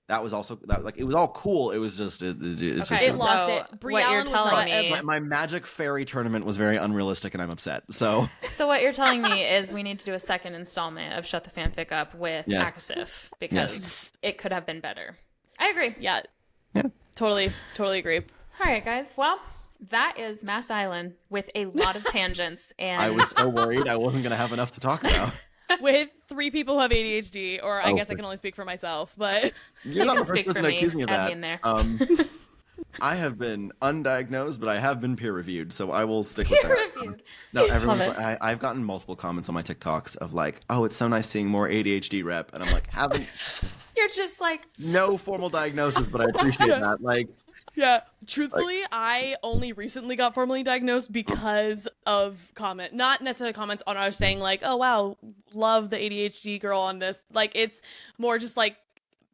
that was also like, it was all cool. It was just it lost it. What you're telling me, my magic fairy tournament was very unrealistic, and I'm upset. So what you're telling me is we need to do a second installment of Shut the Fanfic Up with Akasif, because it could have been better. I agree. Yeah. Totally agree. All right, guys. Well, that is Maas Island with a lot of tangents, and I was so worried I wasn't going to have enough to talk about. With 3 people who have ADHD, or I guess I can only speak for myself, but you're not the first speak person for to accuse me of add that. me in there. I have been undiagnosed, but I have been peer reviewed, so I will stick with that. Peer reviewed. No, everyone's like, I've gotten multiple comments on my TikToks of like, "Oh, it's so nice seeing more ADHD rep," and I'm like, You're just like, no formal diagnosis, but I appreciate that. Like, yeah, truthfully, I only recently got formally diagnosed because of not necessarily comments on us saying like, "Oh wow, love the ADHD girl on this." Like, it's more just like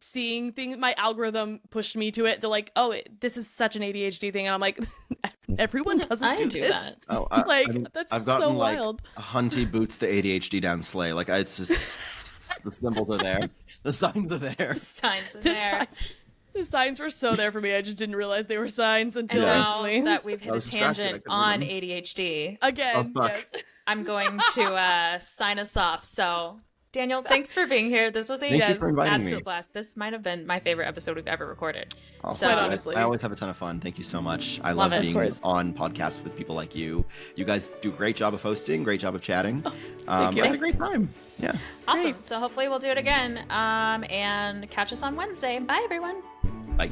seeing things. My algorithm pushed me to it. They're like, "Oh, this is such an ADHD thing," and I'm like, everyone doesn't do this. That. Oh, that's I've gotten so like wild. Hunty boots the ADHD down sleigh. Like, it's just the symbols are there, the signs are there. Signs in there. The signs were so there for me. I just didn't realize they were signs until now recently. that we've hit a tangent on ADHD. Again, yes. I'm going to sign us off. So, Daniel, thanks for being here. This was Thank you for inviting absolute me. blast. This might have been my favorite episode we've ever recorded. Also, quite honestly. I always have a ton of fun. Thank you so much. I Love love it, being of course. on podcasts with people like you. You guys do a great job of hosting, great job of chatting. thank you. I had a great time. Yeah. Awesome. So hopefully we'll do it again. And catch us on Wednesday. Bye, everyone. Bye.